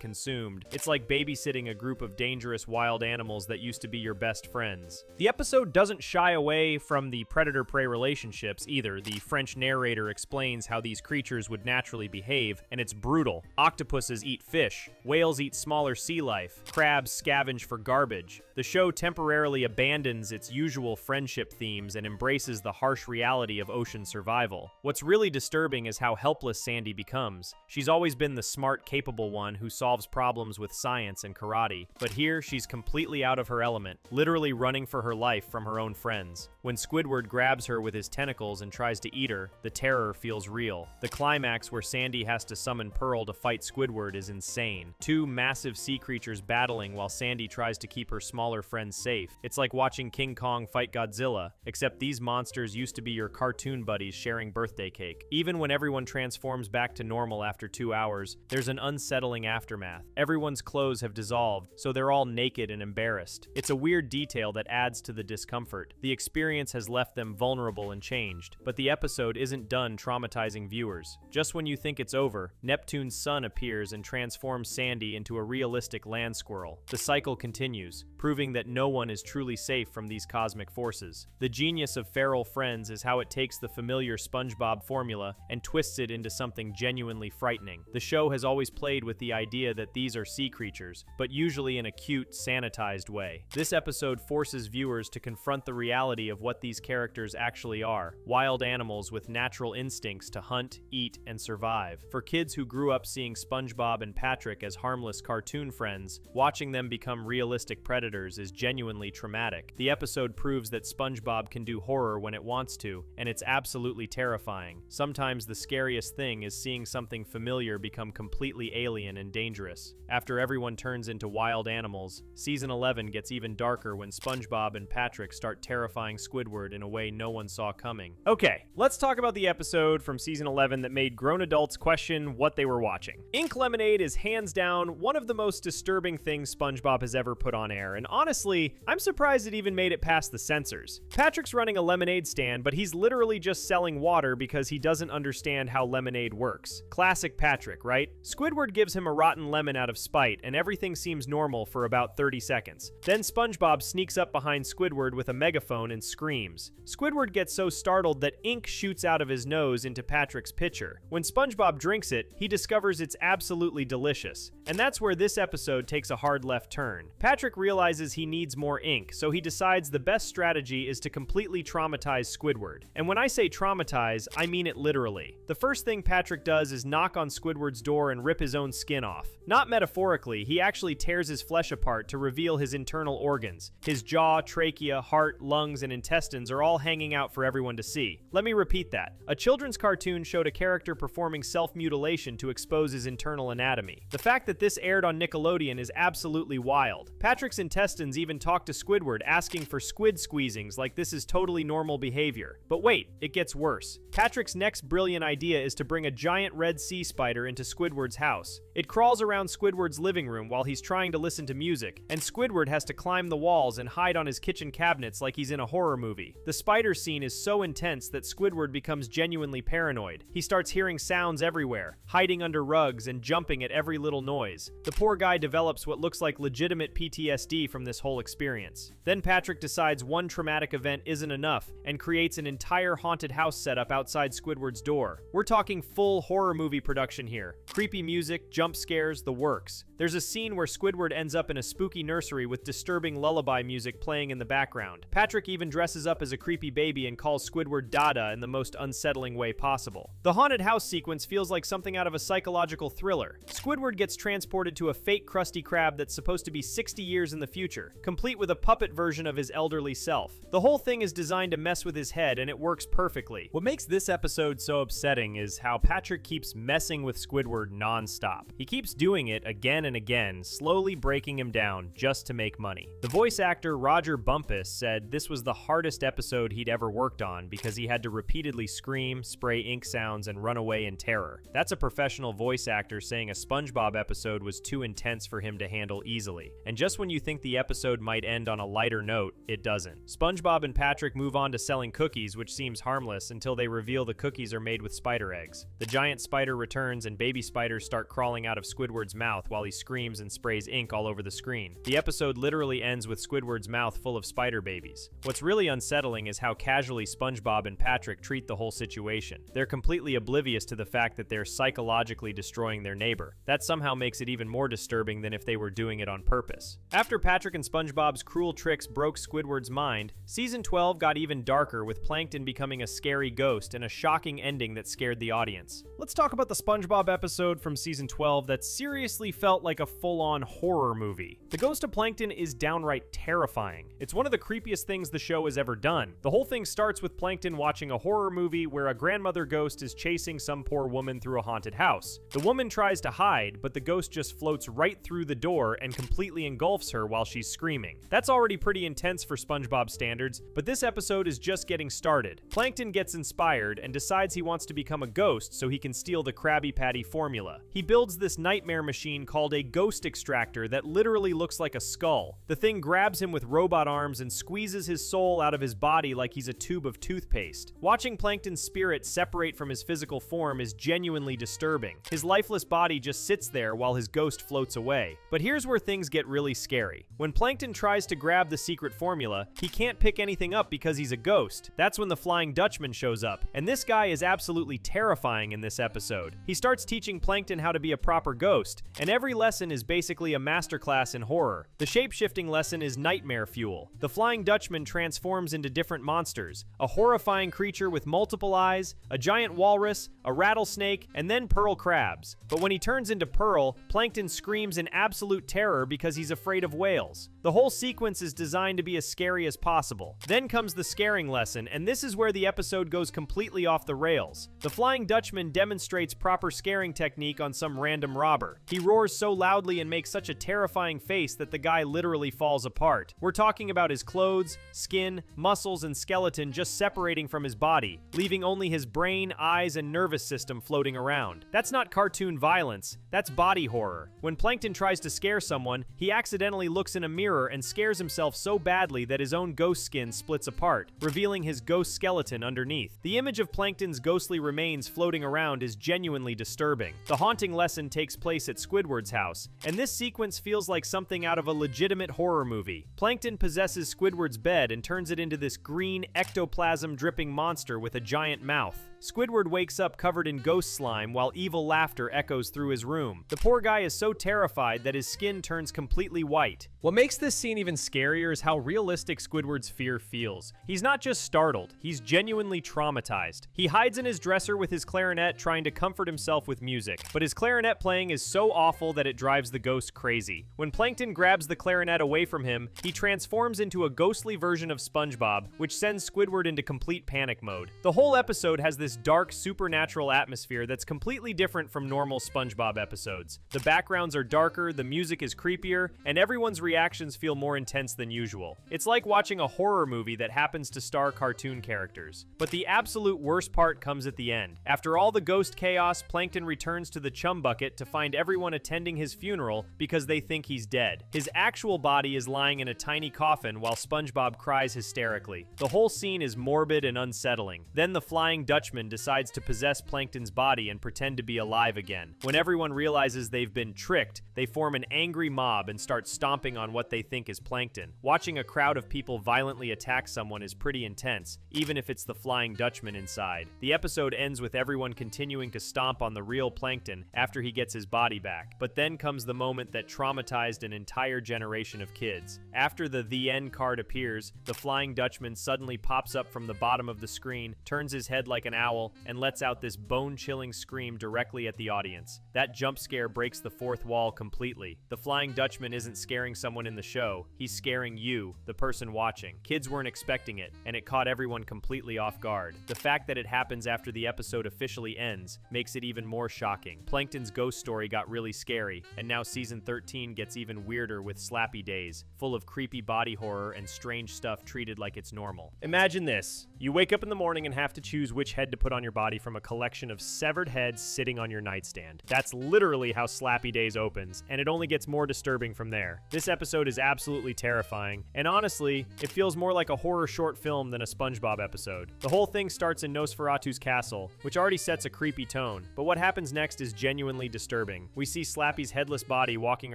consumed. It's like babysitting a group of dangerous wild animals that used to be your best friends. The episode doesn't shy away from the predator-prey relationships either. The French narrator explains how these creatures would naturally behave, and it's brutal. Octopuses eat fish. Whales eat smaller sea life. Crabs scavenge for garbage. The show temporarily abandons its usual friendship themes and embraces the harsh reality of ocean survival. What's really disturbing is how helpless Sandy becomes. She's always been the smart, capable one who solves problems with science and karate, but here she's completely out of her element, literally running for her life from her own friends. When Squidward grabs her with his tentacles and tries to eat her, the terror feels real. The climax where Sandy has to summon Pearl to fight Squidward is insane. Two massive sea creatures battling while Sandy tries to keep her smaller friends safe. It's like watching King Kong fight Godzilla, except these monsters used to be your cartoon buddies sharing birthday cake. Even when everyone transforms back to normal after 2 hours, there's an unsettling aftermath. Everyone's clothes have dissolved, so they're all naked and embarrassed. It's a weird detail that adds to the discomfort. The experience has left them vulnerable and changed, but the episode episode isn't done traumatizing viewers. Just when you think it's over, Neptune's sun appears and transforms Sandy into a realistic land squirrel. The cycle continues, proving that no one is truly safe from these cosmic forces. The genius of Feral Friends is how it takes the familiar SpongeBob formula and twists it into something genuinely frightening. The show has always played with the idea that these are sea creatures, but usually in a cute, sanitized way. This episode forces viewers to confront the reality of what these characters actually are: wild animals with natural instincts to hunt, eat, and survive. For kids who grew up seeing SpongeBob and Patrick as harmless cartoon friends, watching them become realistic predators is genuinely traumatic. The episode proves that SpongeBob can do horror when it wants to, and it's absolutely terrifying. Sometimes the scariest thing is seeing something familiar become completely alien and dangerous. After everyone turns into wild animals, Season 11 gets even darker when SpongeBob and Patrick start terrifying Squidward in a way no one saw coming. Okay, let's talk about the episode from Season 11 that made grown adults question what they were watching. Ink Lemonade is hands down one of the most disturbing things SpongeBob has ever put on air, and honestly, I'm surprised it even made it past the censors. Patrick's running a lemonade stand, but he's literally just selling water because he doesn't understand how lemonade works. Classic Patrick, right? Squidward gives him a rotten lemon out of spite, and everything seems normal for about 30 seconds. Then SpongeBob sneaks up behind Squidward with a megaphone and screams. Squidward gets so startled that ink shoots out of his nose into Patrick's pitcher. When SpongeBob drinks it, he discovers it's absolutely delicious. And that's where this episode takes a hard left turn. Patrick realizes he needs more ink, so he decides the best strategy is to completely traumatize Squidward. And when I say traumatize, I mean it literally. The first thing Patrick does is knock on Squidward's door and rip his own skin off. Not metaphorically, he actually tears his flesh apart to reveal his internal organs. His jaw, trachea, heart, lungs, and intestines are all hanging out for everyone to see. Let me repeat that. A children's cartoon showed a character performing self-mutilation to expose his internal anatomy. The fact that this aired on Nickelodeon is absolutely wild. Patrick's intestines even talk to Squidward, asking for squid squeezings like this is totally normal behavior. But wait, it gets worse. Patrick's next brilliant idea is to bring a giant red sea spider into Squidward's house. It crawls around Squidward's living room while he's trying to listen to music, and Squidward has to climb the walls and hide on his kitchen cabinets like he's in a horror movie. The spider scene is so intense that Squidward becomes genuinely paranoid. He starts hearing sounds everywhere, hiding under rugs and jumping at every little noise. The poor guy develops what looks like legitimate PTSD from this whole experience. Then Patrick decides one traumatic event isn't enough and creates an entire haunted house setup outside Squidward's door. We're talking full horror movie production here. Creepy music, jump scares, the works. There's a scene where Squidward ends up in a spooky nursery with disturbing lullaby music playing in the background. Patrick even dresses up as a creepy baby and calls Squidward Dada in the most unsettling way possible. The haunted house sequence feels like something out of a psychological thriller. Squidward gets transported to a fake Krusty Krab that's supposed to be 60 years in the future, complete with a puppet version of his elderly self. The whole thing is designed to mess with his head, and it works perfectly. What makes this episode so upsetting is how Patrick keeps messing with Squidward non-stop. He keeps doing it again and again, slowly breaking him down just to make money. The voice actor Roger Bumpus said this was the hardest episode he'd ever worked on because he had to repeatedly scream, spray ink sounds, and run away in terror. That's a professional voice actor saying a SpongeBob episode was too intense for him to handle easily. And just when you think the episode might end on a lighter note, it doesn't. SpongeBob and Patrick move on to selling cookies, which seems harmless until they reveal the cookies are made with spider eggs. The giant spider returns and baby spiders start crawling out of Squidward's mouth while he screams and sprays ink all over the screen. The episode literally ends with Squidward's mouth full of spider babies. What's really unsettling is how casually SpongeBob and Patrick treat the whole situation. They're completely oblivious to the fact that they're psychologically destroying their neighbor. That somehow makes it even more disturbing than if they were doing it on purpose. After Patrick and SpongeBob's cruel tricks broke Squidward's mind, Season 12 got even darker with Plankton becoming a scary ghost and a shocking ending that scared the audience. Let's talk about the SpongeBob episode from Season 12 that seriously felt like a full-on horror movie. The Ghost of Plankton is downright terrifying. It's one of the creepiest things the show has ever done. The whole thing starts with Plankton watching a horror movie where a grandmother ghost is chasing some poor woman through a haunted house. The woman tries to hide, but the ghost just floats right through the door and completely engulfs her while she's screaming. That's already pretty intense for SpongeBob standards, but this episode is just getting started. Plankton gets inspired and decides he wants to become a ghost so he can steal the Krabby Patty formula. He builds this nightmare machine called called a ghost extractor that literally looks like a skull. The thing grabs him with robot arms and squeezes his soul out of his body like he's a tube of toothpaste. Watching Plankton's spirit separate from his physical form is genuinely disturbing. His lifeless body just sits there while his ghost floats away. But here's where things get really scary. When Plankton tries to grab the secret formula, he can't pick anything up because he's a ghost. That's when the Flying Dutchman shows up, and this guy is absolutely terrifying in this episode. He starts teaching Plankton how to be a proper ghost, and every lesson is basically a masterclass in horror. The shape-shifting lesson is nightmare fuel. The Flying Dutchman transforms into different monsters: a horrifying creature with multiple eyes, a giant walrus, a rattlesnake, and then pearl crabs. But when he turns into Pearl, Plankton screams in absolute terror because he's afraid of whales. The whole sequence is designed to be as scary as possible. Then comes the scaring lesson, and this is where the episode goes completely off the rails. The Flying Dutchman demonstrates proper scaring technique on some random robber. He roars so loudly and makes such a terrifying face that the guy literally falls apart. We're talking about his clothes, skin, muscles, and skeleton just separating from his body, leaving only his brain, eyes, and nervous system floating around. That's not cartoon violence, that's body horror. When Plankton tries to scare someone, he accidentally looks in a mirror and scares himself so badly that his own ghost skin splits apart, revealing his ghost skeleton underneath. The image of Plankton's ghostly remains floating around is genuinely disturbing. The haunting lesson takes place at Squidward's house, and this sequence feels like something out of a legitimate horror movie. Plankton possesses Squidward's bed and turns it into this green, ectoplasm-dripping monster with a giant mouth. Squidward wakes up covered in ghost slime while evil laughter echoes through his room. The poor guy is so terrified that his skin turns completely white. What makes this scene even scarier is how realistic Squidward's fear feels. He's not just startled, he's genuinely traumatized. He hides in his dresser with his clarinet trying to comfort himself with music, but his clarinet playing is so awful that it drives the ghost crazy. When Plankton grabs the clarinet away from him, he transforms into a ghostly version of SpongeBob, which sends Squidward into complete panic mode. The whole episode has this dark, supernatural atmosphere that's completely different from normal SpongeBob episodes. The backgrounds are darker, the music is creepier, and everyone's reactions feel more intense than usual. It's like watching a horror movie that happens to star cartoon characters. But the absolute worst part comes at the end. After all the ghost chaos, Plankton returns to the chum bucket to find everyone attending his funeral because they think he's dead. His actual body is lying in a tiny coffin while SpongeBob cries hysterically. The whole scene is morbid and unsettling. Then the Flying Dutchman decides to possess Plankton's body and pretend to be alive again. When everyone realizes they've been tricked, they form an angry mob and start stomping on what they think is Plankton. Watching a crowd of people violently attack someone is pretty intense, even if it's the Flying Dutchman inside. The episode ends with everyone continuing to stomp on the real Plankton after he gets his body back. But then comes the moment that traumatized an entire generation of kids. After the end card appears, the Flying Dutchman suddenly pops up from the bottom of the screen, turns his head like an owl, and lets out this bone-chilling scream directly at the audience. That jump scare breaks the fourth wall completely. The Flying Dutchman isn't scaring someone in the show, he's scaring you, the person watching. Kids weren't expecting it, and it caught everyone completely off guard. The fact that it happens after the episode officially ends makes it even more shocking. Plankton's ghost story got really scary, and now season 13 gets even weirder with Slappy Days, full of creepy body horror and strange stuff treated like it's normal. Imagine this. You wake up in the morning and have to choose which head to put on your body from a collection of severed heads sitting on your nightstand. That's literally how Slappy Days opens, and it only gets more disturbing from there. This episode is absolutely terrifying, and honestly, it feels more like a horror short film than a SpongeBob episode. The whole thing starts in Nosferatu's castle, which already sets a creepy tone, but what happens next is genuinely disturbing. We see Slappy's headless body walking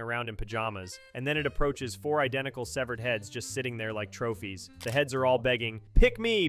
around in pajamas, and then it approaches 4 identical severed heads just sitting there like trophies. The heads are all begging, pick me,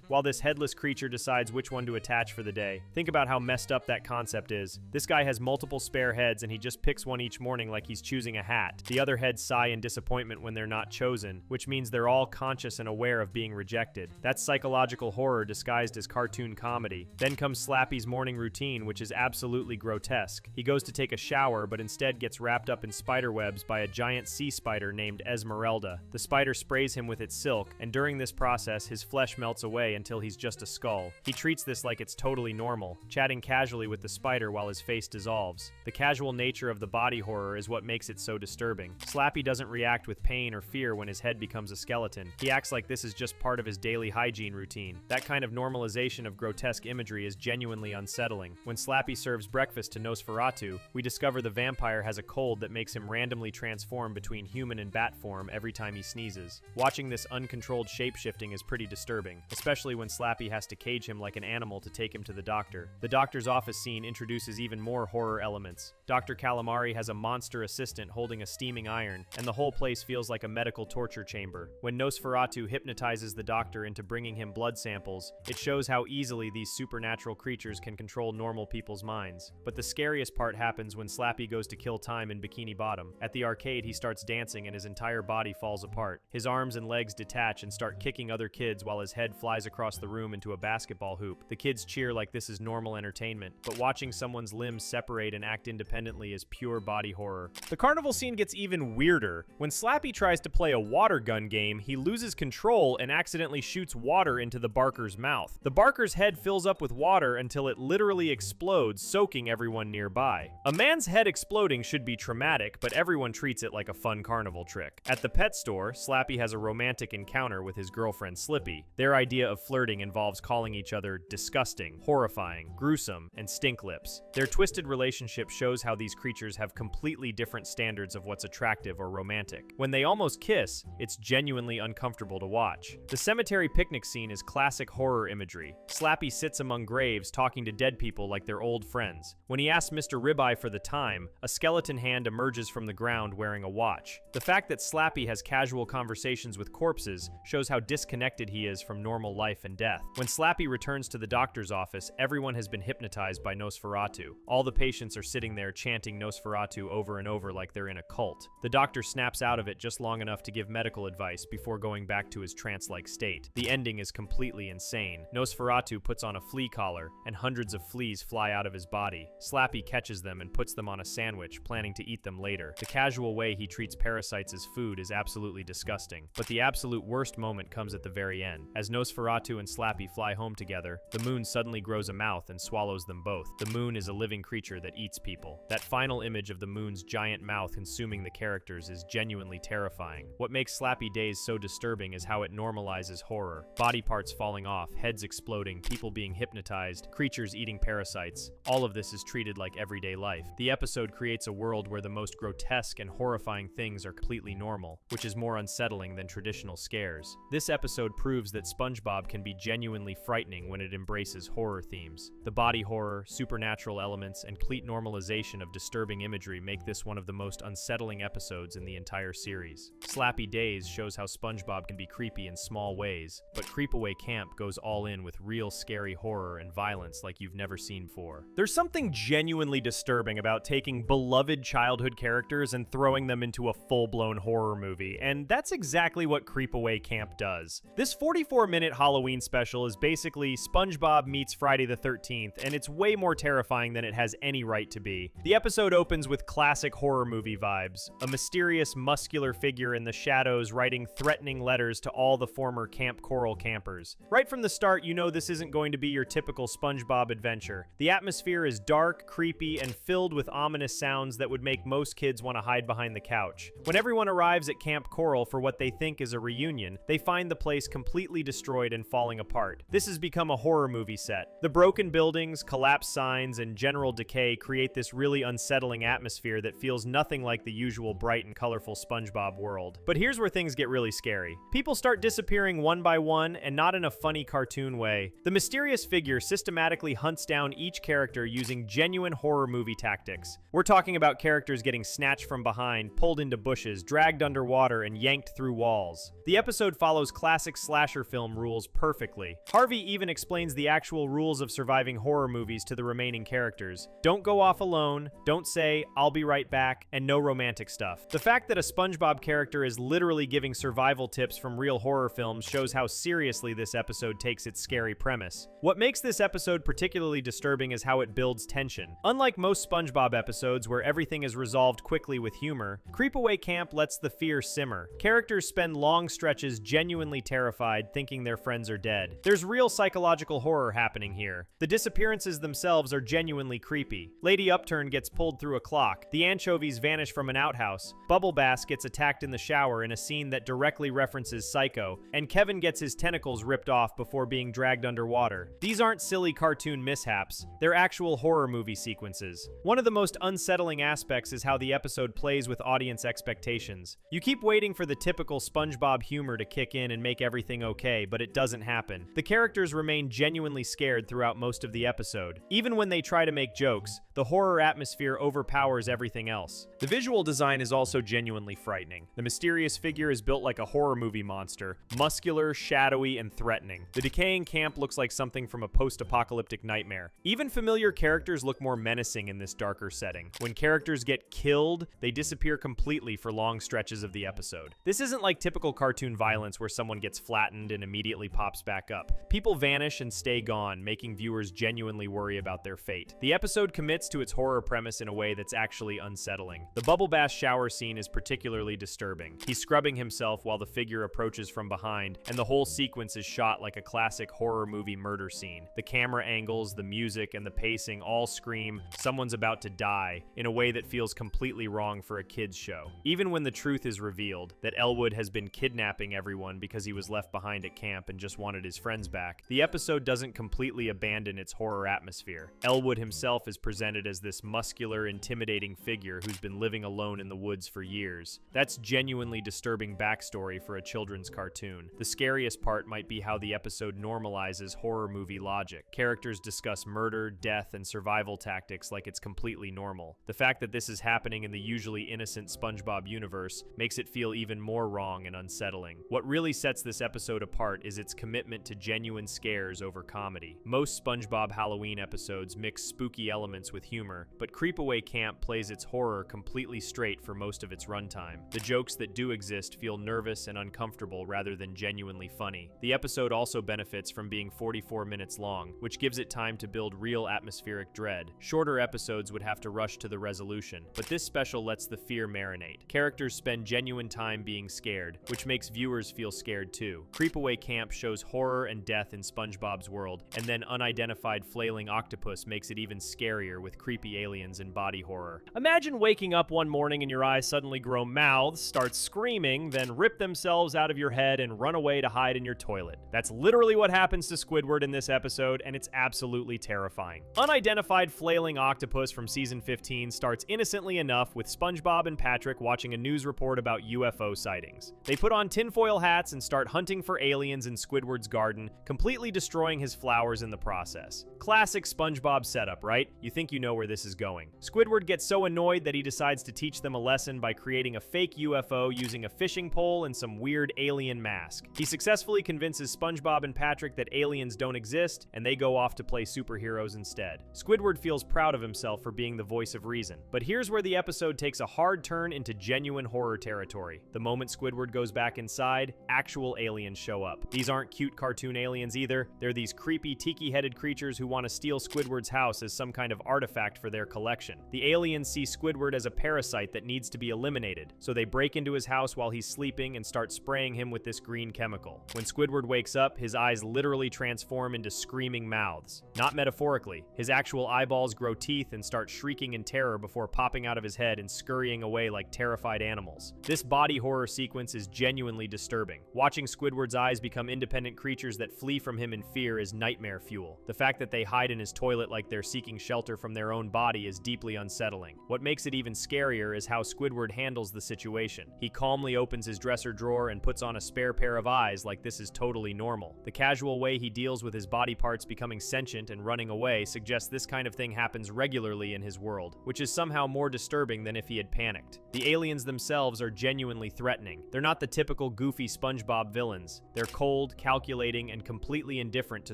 while this headless creature decides which one to attach for the day. Think about how messed up that concept is. This guy has multiple spare heads and he just picks one each morning like he's choosing a hat. The other heads sigh in disappointment when they're not chosen, which means they're all conscious and aware of being rejected. That's psychological horror disguised as cartoon comedy. Then comes Slappy's morning routine, which is absolutely grotesque. He goes to take a shower, but instead gets wrapped up in spider webs by a giant sea spider named Esmeralda. The spider sprays him with its silk, and during this process, his flesh melts away until he's just a skull. He treats this like it's totally normal, chatting casually with the spider while his face dissolves. The casual nature of the body horror is what makes it so disturbing. Slappy doesn't react with pain or fear when his head becomes a skeleton. He acts like this is just part of his daily hygiene routine. That kind of normalization of grotesque imagery is genuinely unsettling. When Slappy serves breakfast to Nosferatu, we discover the vampire has a cold that makes him randomly transform between human and bat form every time he sneezes. Watching this uncontrolled shape-shifting is pretty disturbing, especially when Slappy has to cage him like an animal to take him to the doctor. The doctor's office scene introduces even more horror elements. Dr. Calamari has a monster assistant holding a steaming iron, and the whole place feels like a medical torture chamber. When Nosferatu hypnotizes the doctor into bringing him blood samples, it shows how easily these supernatural creatures can control normal people's minds. But the scariest part happens when Slappy goes to kill time in Bikini Bottom. At the arcade, he starts dancing and his entire body falls apart. His arms and legs detach and start kicking other kids while his head flies across the room into a basketball hoop. The kids cheer like this is normal entertainment, but watching someone's limbs separate and act independently is pure body horror. The carnival scene gets even weirder. When Slappy tries to play a water gun game, he loses control and accidentally shoots water into the barker's mouth. The barker's head fills up with water until it literally explodes, soaking everyone nearby. A man's head exploding should be traumatic, but everyone treats it like a fun carnival trick. At the pet store, Slappy has a romantic encounter with his girlfriend Slippy. Their idea of flirting involves calling each other disgusting, horrifying, gruesome, and stink lips. Their twisted relationship shows how these creatures have completely different standards of what's attractive or romantic. When they almost kiss, it's genuinely uncomfortable to watch. The cemetery picnic scene is classic horror imagery. Slappy sits among graves talking to dead people like they're old friends. When he asks Mr. Ribeye for the time, a skeleton hand emerges from the ground wearing a watch. The fact that Slappy has casual conversations with corpses shows how disconnected he is from normal life and death. When Slappy returns to the doctor's office, everyone has been hypnotized by Nosferatu. All the patients are sitting there chanting Nosferatu over and over like they're in a cult. The doctor snaps out of it just long enough to give medical advice before going back to his trance-like state. The ending is completely insane. Nosferatu puts on a flea collar, and hundreds of fleas fly out of his body. Slappy catches them and puts them on a sandwich, planning to eat them later. The casual way he treats parasites as food is absolutely disgusting. But the absolute worst moment comes at the very end. As Nosferatu and Slappy fly home together, the moon suddenly grows a mouth and swallows them both. The moon is a living creature that eats people. That final image of the moon's giant mouth consuming the characters is genuinely terrifying. What makes Slappy Days so disturbing is how it normalizes horror. Body parts falling off, heads exploding, people being hypnotized, creatures eating parasites. All of this is treated like everyday life. The episode creates a world where the most grotesque and horrifying things are completely normal, which is more unsettling than traditional scares. This episode proves that SpongeBob can be genuinely frightening when it embraces horror themes. The body horror, supernatural elements, and complete normalization of disturbing imagery make this one of the most unsettling episodes in the entire series. Slappy Days shows how SpongeBob can be creepy in small ways, but Creepaway Camp goes all in with real scary horror and violence like you've never seen before. There's something genuinely disturbing about taking beloved childhood characters and throwing them into a full-blown horror movie, and that's exactly what Creepaway Camp does. This 44-minute Halloween special is basically SpongeBob meets Friday the 13th, and it's way more terrifying than it has any right to be. The episode opens with classic horror movie vibes. A mysterious, muscular figure in the shadows writing threatening letters to all the former Camp Coral campers. Right from the start, you know this isn't going to be your typical SpongeBob adventure. The atmosphere is dark, creepy, and filled with ominous sounds that would make most kids want to hide behind the couch. When everyone arrives at Camp Coral for what they think is a reunion, they find the place completely destroyed and falling apart. This has become a horror movie set. The broken buildings, collapsed signs, and general decay create this really unsettling atmosphere that feels nothing like the usual bright and colorful SpongeBob world. But here's where things get really scary. People start disappearing one by one, and not in a funny cartoon way. The mysterious figure systematically hunts down each character using genuine horror movie tactics. We're talking about characters getting snatched from behind, pulled into bushes, dragged underwater, and yanked through walls. The episode follows classic slasher film rules perfectly. Harvey even explains the actual rules of surviving horror movies to the remaining characters. Don't go off alone, don't say, "I'll be right back," and no romantic stuff. The fact that a SpongeBob character is literally giving survival tips from real horror films shows how seriously this episode takes its scary premise. What makes this episode particularly disturbing is how it builds tension. Unlike most SpongeBob episodes where everything is resolved quickly with humor, Creepaway Camp lets the fear simmer. Characters spend long stretches genuinely terrified, thinking their friends are dead. There's real psychological psychological horror happening here. The disappearances themselves are genuinely creepy. Lady Upturn gets pulled through a clock, the anchovies vanish from an outhouse, Bubble Bass gets attacked in the shower in a scene that directly references Psycho, and Kevin gets his tentacles ripped off before being dragged underwater. These aren't silly cartoon mishaps, they're actual horror movie sequences. One of the most unsettling aspects is how the episode plays with audience expectations. You keep waiting for the typical SpongeBob humor to kick in and make everything okay, but it doesn't happen. The characters remain genuinely scared throughout most of the episode. Even when they try to make jokes, the horror atmosphere overpowers everything else. The visual design is also genuinely frightening. The mysterious figure is built like a horror movie monster, muscular, shadowy, and threatening. The decaying camp looks like something from a post-apocalyptic nightmare. Even familiar characters look more menacing in this darker setting. When characters get killed, they disappear completely for long stretches of the episode. This isn't like typical cartoon violence where someone gets flattened and immediately pops back up. People vanish and stay gone, making viewers genuinely worry about their fate. The episode commits to its horror premise in a way that's actually unsettling. The Bubble Bass shower scene is particularly disturbing. He's scrubbing himself while the figure approaches from behind, and the whole sequence is shot like a classic horror movie murder scene. The camera angles, the music, and the pacing all scream, someone's about to die, in a way that feels completely wrong for a kid's show. Even when the truth is revealed, that Elwood has been kidnapping everyone because he was left behind at camp and just wanted his friends back, the episode doesn't completely abandon its horror atmosphere. Elwood himself is presented as this muscular, intimidating figure who's been living alone in the woods for years. That's genuinely disturbing backstory for a children's cartoon. The scariest part might be how the episode normalizes horror movie logic. Characters discuss murder, death, and survival tactics like it's completely normal. The fact that this is happening in the usually innocent SpongeBob universe makes it feel even more wrong and unsettling. What really sets this episode apart is its commitment to genuine scares over comedy. Most SpongeBob Halloween episodes mix spooky elements with humor, but Creepaway Camp plays its horror completely straight for most of its runtime. The jokes that do exist feel nervous and uncomfortable rather than genuinely funny. The episode also benefits from being 44 minutes long, which gives it time to build real atmospheric dread. Shorter episodes would have to rush to the resolution, but this special lets the fear marinate. Characters spend genuine time being scared, which makes viewers feel scared too. Creepaway Camp shows horror and death in SpongeBob's world, and then unidentified flailing octopus makes it even scarier with creepy aliens and body horror. Imagine waking up one morning and your eyes suddenly grow mouths, start screaming, then rip themselves out of your head and run away to hide in your toilet. That's literally what happens to Squidward in this episode, and it's absolutely terrifying. Unidentified flailing octopus from season 15 starts innocently enough with SpongeBob and Patrick watching a news report about UFO sightings. They put on tinfoil hats and start hunting for aliens in Squidward's garden, completely destroying his flowers in the process. Classic SpongeBob setup, right? You think you know where this is going. Squidward gets so annoyed that he decides to teach them a lesson by creating a fake UFO using a fishing pole and some weird alien mask. He successfully convinces SpongeBob and Patrick that aliens don't exist, and they go off to play superheroes instead. Squidward feels proud of himself for being the voice of reason. But here's where the episode takes a hard turn into genuine horror territory. The moment Squidward goes back inside, actual aliens show up. These aren't cute cartoon aliens either. They're these creepy tiki-headed creatures who want to steal Squidward's house as some kind of artifact for their collection. The aliens see Squidward as a parasite that needs to be eliminated, so they break into his house while he's sleeping and start spraying him with this green chemical. When Squidward wakes up, his eyes literally transform into screaming mouths. Not metaphorically. His actual eyeballs grow teeth and start shrieking in terror before popping out of his head and scurrying away like terrified animals. This body horror sequence is genuinely disturbing. Watching Squidward's eyes become independent creatures that flee from him in fear is nightmare fuel. The fact that they hide in his toilet like they're seeking shelter from their own body is deeply unsettling. What makes it even scarier is how Squidward handles the situation. He calmly opens his dresser drawer and puts on a spare pair of eyes like this is totally normal. The casual way he deals with his body parts becoming sentient and running away suggests this kind of thing happens regularly in his world, which is somehow more disturbing than if he had panicked. The aliens themselves are genuinely threatening. They're not the typical goofy SpongeBob villains. They're cold, calculating, and completely indifferent to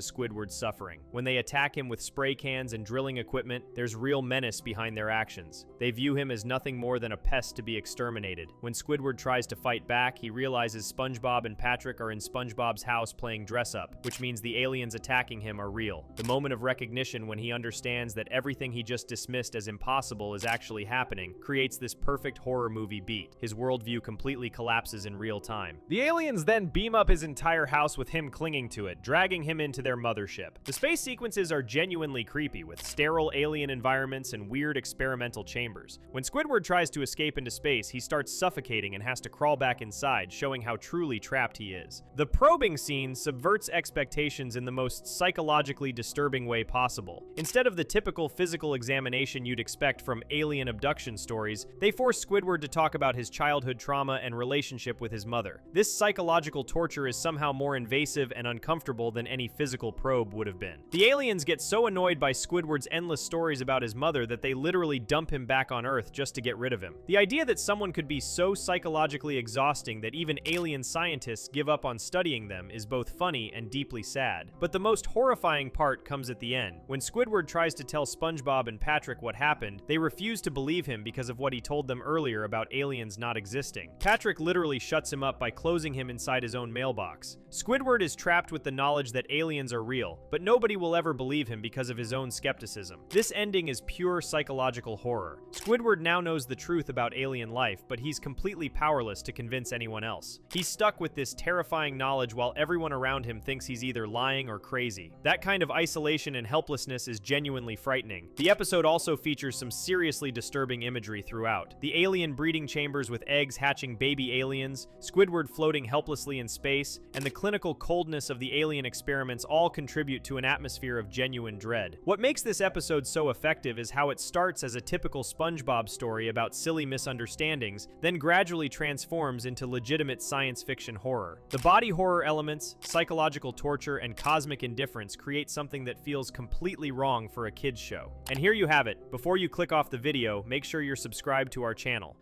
Squidward's suffering. When they attack him with spray cans and drilling equipment, there's real menace behind their actions. They view him as nothing more than a pest to be exterminated. When Squidward tries to fight back, he realizes SpongeBob and Patrick are in SpongeBob's house playing dress-up, which means the aliens attacking him are real. The moment of recognition when he understands that everything he just dismissed as impossible is actually happening creates this perfect horror movie beat. His worldview completely collapses in real time. The aliens then beam up his entire house with him clinging to it, dragging him into their mothership. The space sequences are genuinely creepy, with sterile alien environments and weird experimental chambers. When Squidward tries to escape into space, he starts suffocating and has to crawl back inside, showing how truly trapped he is. The probing scene subverts expectations in the most psychologically disturbing way possible. Instead of the typical physical examination you'd expect from alien abduction stories, they force Squidward to talk about his childhood trauma and relationship with his mother. This psychological torture is somehow more invasive and uncomfortable than any physical probe would have been. The aliens get so annoyed by Squidward's endless stories about his mother that they literally dump him back on Earth just to get rid of him. The idea that someone could be so psychologically exhausting that even alien scientists give up on studying them is both funny and deeply sad. But the most horrifying part comes at the end. When Squidward tries to tell SpongeBob and Patrick what happened, they refuse to believe him because of what he told them earlier about aliens not existing. Patrick literally shuts him up by closing him inside his own mailbox. Squidward is trapped with the knowledge that aliens are real, but nobody will ever believe him because of his own skepticism. This ending is pure psychological horror. Squidward now knows the truth about alien life, but he's completely powerless to convince anyone else. He's stuck with this terrifying knowledge while everyone around him thinks he's either lying or crazy. That kind of isolation and helplessness is genuinely frightening. The episode also features some seriously disturbing imagery throughout. The alien breeding chambers with eggs hatching baby aliens, Squidward floating helplessly in space, and the clinical coldness of the alien experiments all contribute to an atmosphere of genuine dread. What makes this episode so effective is how it starts as a typical SpongeBob story about silly misunderstandings, then gradually transforms into legitimate science fiction horror. The body horror elements, psychological torture, and cosmic indifference create something that feels completely wrong for a kids show. And here you have it. Before you click off the video, make sure you're subscribed to our channel.